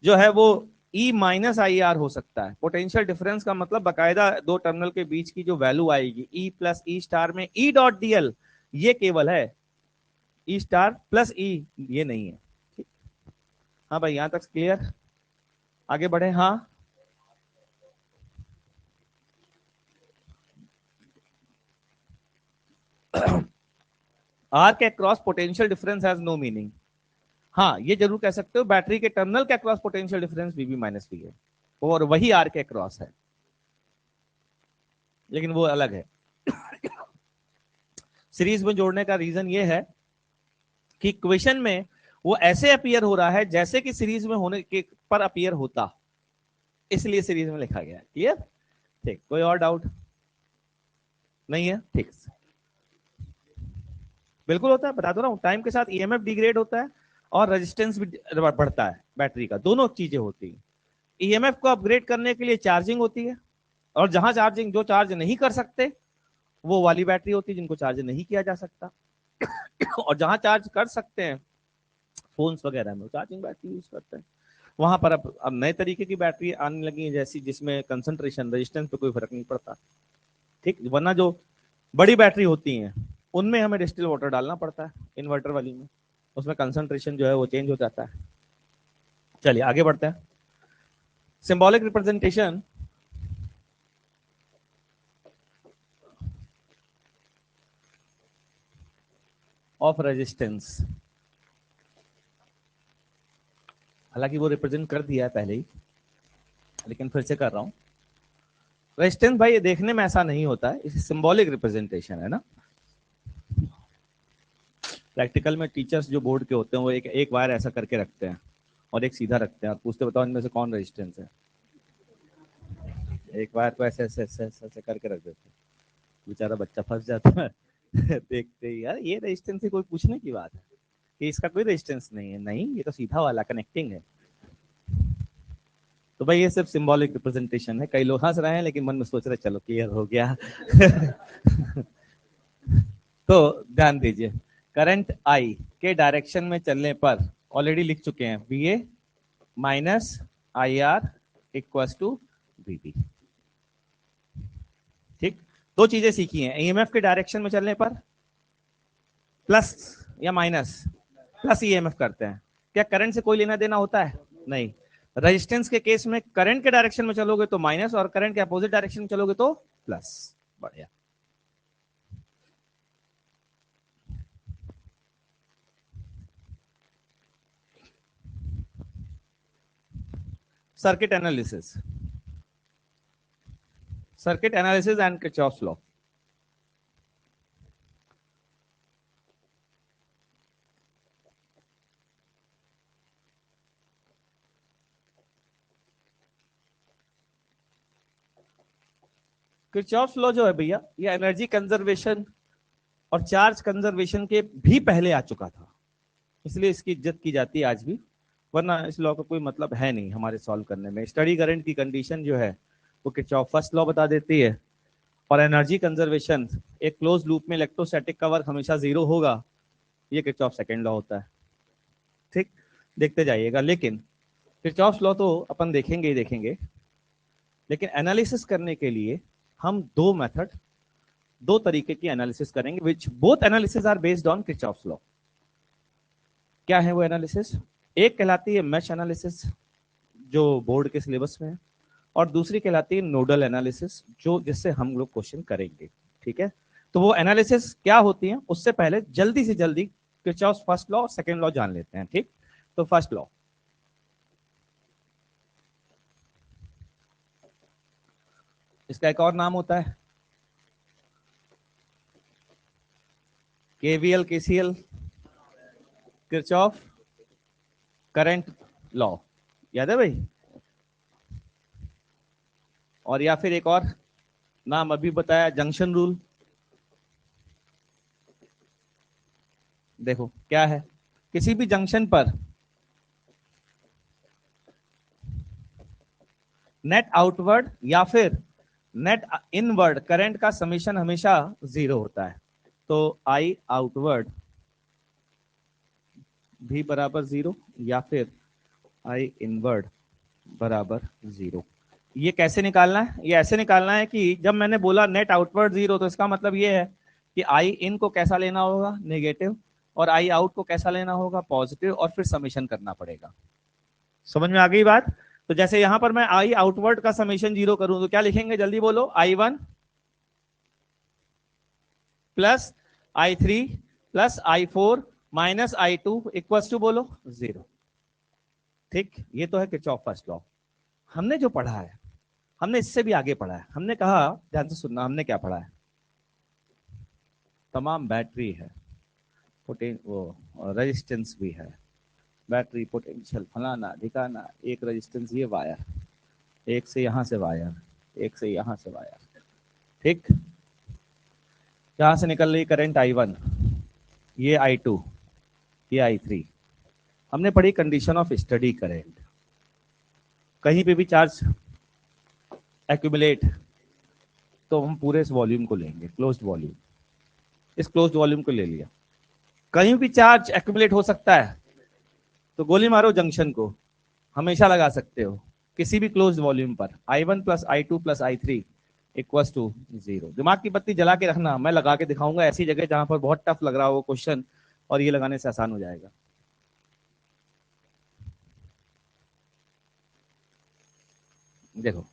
जो है वो E माइनस आई आर हो सकता है। पोटेंशियल डिफरेंस का मतलब बकायदा दो टर्मिनल के बीच की जो वैल्यू आएगी E प्लस ई स्टार में E डॉट डीएल, ये केवल है E स्टार प्लस E, ये नहीं है। ठीक, हाँ भाई, यहां तक क्लियर? आगे बढ़े। हाँ, आर के across potential difference has no meaning. हाँ, ये जरूर कह सकते हो बैटरी के टर्मिनल के across potential difference VB minus V है, और वही आर के अक्रॉस है, लेकिन वो अलग है। सीरीज में जोड़ने का रीजन ये है कि इक्वेशन में वो ऐसे अपीयर हो रहा है जैसे कि सीरीज में होने के पर अपीयर होता, इसलिए सीरीज में लिखा गया है। क्लियर? ठीक, कोई और डाउट नहीं है? ठीक, बिल्कुल होता है, बता दो ना, टाइम के साथ ईएमएफ डिग्रेड होता है और रेजिस्टेंस भी बढ़ता है बैटरी का, दोनों चीजें होती है। ईएमएफ को अपग्रेड करने के लिए चार्जिंग होती है, और जहां चार्जिंग, जो चार्ज नहीं कर सकते वो वाली बैटरी होती है जिनको चार्ज नहीं किया जा सकता। और जहां चार्ज कर सकते हैं, फोन्स वगैरह में चार्जिंग बैटरी यूज करते हैं। वहां पर अब नए तरीके की बैटरी आने लगी है, जैसी जिसमें कंसंट्रेशन रेजिस्टेंस पे कोई फर्क नहीं पड़ता, ठीक। वरना जो बड़ी बैटरी होती हैं उनमें हमें डिस्टिल वाटर डालना पड़ता है, इन्वर्टर वाली में उसमें कंसंट्रेशन जो है वो चेंज हो जाता है। चलिए आगे बढ़ते हैं। सिंबॉलिक रिप्रेजेंटेशन ऑफ रेजिस्टेंस, हालांकि वो रिप्रेजेंट कर दिया है पहले ही, लेकिन फिर से कर रहा हूं। रेजिस्टेंस भाई ये देखने में ऐसा नहीं होता है, इसे सिंबॉलिक रिप्रेजेंटेशन है ना। प्रैक्टिकल में टीचर्स जो बोर्ड के होते हैं वो एक वायर ऐसा करके रखते हैं और एक सीधा रखते हैं और पूछते बताओ इनमें से कौन रेजिस्टेंस है। एक वायर को ऐसे ऐसे ऐसे ऐसे, ऐसे करके रख देते हैं, बेचारा बच्चा फंस जाता है देखते ही यार ये रेजिस्टेंस से कोई पूछने की बात है कि इसका कोई रेजिस्टेंस नहीं है, नहीं ये तो सीधा वाला कनेक्टिंग है। तो भाई ये सिर्फ सिंबॉलिक रिप्रेजेंटेशन है। कई लोग हंस रहे हैं लेकिन मन में सोच रहे चलो क्लियर हो गया तो ध्यान दीजिए, करंट आई के डायरेक्शन में चलने पर ऑलरेडी लिख चुके हैं B A minus I R equal to B B, ठीक। दो चीजें सीखी हैं, ईएमएफ के डायरेक्शन में चलने पर प्लस या माइनस, प्लस ईएमएफ करते हैं। क्या करंट से कोई लेना देना होता है? नहीं। रेजिस्टेंस के केस में करंट के डायरेक्शन में चलोगे तो माइनस और करंट के अपोजिट डायरेक्शन में चलोगे तो प्लस। बढ़िया। Circuit analysis, circuit analysis and Kirchhoff's law. Kirchhoff's law जो है भैया ये एनर्जी कंजर्वेशन और चार्ज कंजर्वेशन के भी पहले आ चुका था, इसलिए इसकी इज्जत की जाती है आज भी, वरना इस लॉ का कोई मतलब है नहीं हमारे सॉल्व करने में। स्टडी करंट की कंडीशन जो है वो किरचॉफ फर्स्ट लॉ बता देती है, और एनर्जी कंजर्वेशन एक क्लोज लूप में इलेक्ट्रोस्टैटिक का वर्क हमेशा जीरो होगा, ये किरचॉफ सेकंड लॉ होता है, ठीक। देखते जाइएगा, लेकिन किरचॉफ लॉ तो अपन देखेंगे ही देखेंगे, लेकिन एनालिसिस करने के लिए हम दो तरीके की एनालिसिस करेंगे, which both analysis are based on Kirchhoff's law. क्या है वो एनालिसिस? एक कहलाती है मैश एनालिसिस जो बोर्ड के सिलेबस में है, और दूसरी कहलाती है नोडल एनालिसिस जो जिससे हम लोग क्वेश्चन करेंगे, ठीक है। तो वो एनालिसिस क्या होती है उससे पहले जल्दी से जल्दी किरचॉफ्स फर्स्ट लॉ और सेकंड लॉ जान लेते हैं, ठीक। तो फर्स्ट लॉ, इसका एक और नाम होता है KVL KCL, Kirchhoff current law, याद है भाई? और या फिर एक और नाम अभी बताया जंक्शन रूल। देखो क्या है, किसी भी जंक्शन पर नेट आउटवर्ड या फिर नेट इनवर्ड करंट का समीशन हमेशा जीरो होता है। तो आई आउटवर्ड भी बराबर जीरो या फिर आई इनवर्ड बराबर जीरो। ये कैसे निकालना है? ये ऐसे निकालना है कि जब मैंने बोला नेट आउटवर्ड जीरो तो इसका मतलब ये है कि आई इन को कैसा लेना होगा, नेगेटिव, और आई आउट को कैसा लेना होगा, पॉजिटिव, और फिर समीशन करना पड़ेगा। समझ में आ गई बात? तो जैसे यहां पर मैं आई आउटवर्ड का समीशन जीरो करूं तो क्या लिखेंगे, जल्दी बोलो, I one plus I three plus I four minus I two equal to बोलो जीरो, ठीक। ये तो है किरचॉफ फर्स्ट लॉ। हमने जो पढ़ा है, हमने इससे भी आगे पढ़ा है। हमने कहा, ध्यान से सुनना, हमने क्या पढ़ा है, तमाम बैटरी है, वो रेजिस्टेंस भी है, बैटरी पोटेंशियल फलाना ढिकाना, एक रेजिस्टेंस ये वायर, एक से यहां से वायर, एक से यहां से वायर, ठीक। यहां से निकल रही करंट आई वन, ये आई टू, ये आई थ्री। हमने पढ़ी कंडीशन ऑफ स्टडी करंट। कहीं पे भी चार्ज एक्यूमुलेट तो हम पूरे इस वॉल्यूम को लेंगे, क्लोज्ड वॉल्यूम, इस क्लोज्ड वॉल्यूम को ले लिया। कहीं भी चार्ज एक्यूमुलेट हो सकता है तो गोली मारो जंक्शन को, हमेशा लगा सकते हो किसी भी क्लोज्ड वॉल्यूम पर, I1 plus I2 plus I3 equal to 0। दिमाग की बत्ती जला के रखना, मैं लगा के दिखाऊंगा ऐसी जगह जहां पर बहुत टफ लग रहा हो क्वेश्चन, और ये लगाने से आसान हो जाएगा। देखो,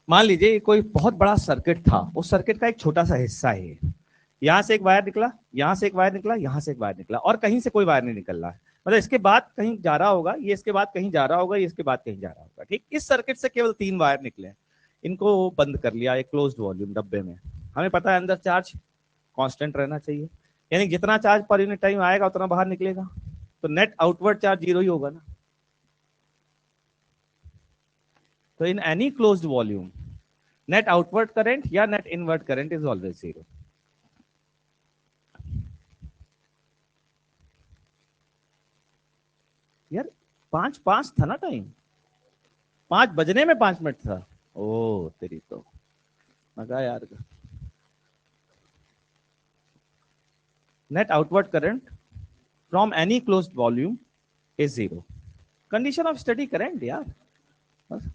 मान लीजिए कोई बहुत बड़ा सर्किट था, उस सर्किट का एक छोटा सा हिस्सा है, यहां से एक वायर निकला, यहां से एक वायर निकला, यहां से एक वायर निकला, और कहीं से कोई वायर नहीं निकल रहा है, मतलब इसके बाद कहीं जा रहा होगा, ये इसके बाद कहीं जा रहा होगा, ये इसके बाद कहीं जा रहा होगा। ठीक, इस सर्किट से केवल 3 वायर निकले, इनको बंद कर लिया एक क्लोज्ड वॉल्यूम डब्बे में। हमें पता है अंदर चार्ज कांस्टेंट रहना चाहिए, यानी जितना चार्ज पर यूनिट टाइम आएगा उतना बाहर निकलेगा, तो नेट आउटवर्ड चार्ज 0 ही होगा ना। तो in any closed volume net outward current या net inward current is always 0। यार 5:05 था ना टाइम, 5 बजने में 5 मिनट था। ओ तेरी तो मजा यार। Net outward current from any closed volume is 0। Condition of study current यार, बस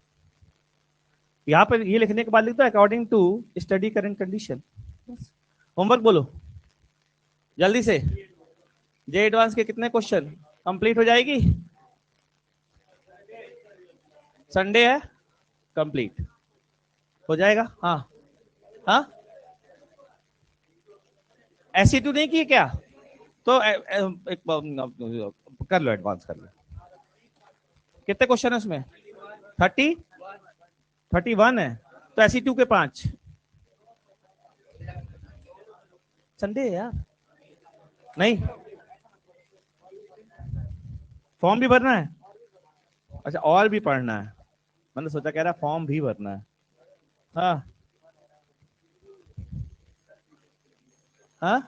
यहाँ पर ये लिखने के बाद लिख दो according to steady current condition. Homework बोलो जल्दी से। जे एडवांस के कितने क्वेश्चन कंप्लीट हो जाएगी? संडे है, कंप्लीट हो जाएगा। हाँ हाँ, SE2 नहीं की क्या? तो एक कर लो, एडवांस कर लो। कितने क्वेश्चन है उसमें? 31 है, तो SE2 के 5। संडे है यार, नहीं फॉर्म भी भरना है? अच्छा और भी पढ़ना है, मैंने सोचा कह रहा फॉर्म भी भरना है। हाँ हाँ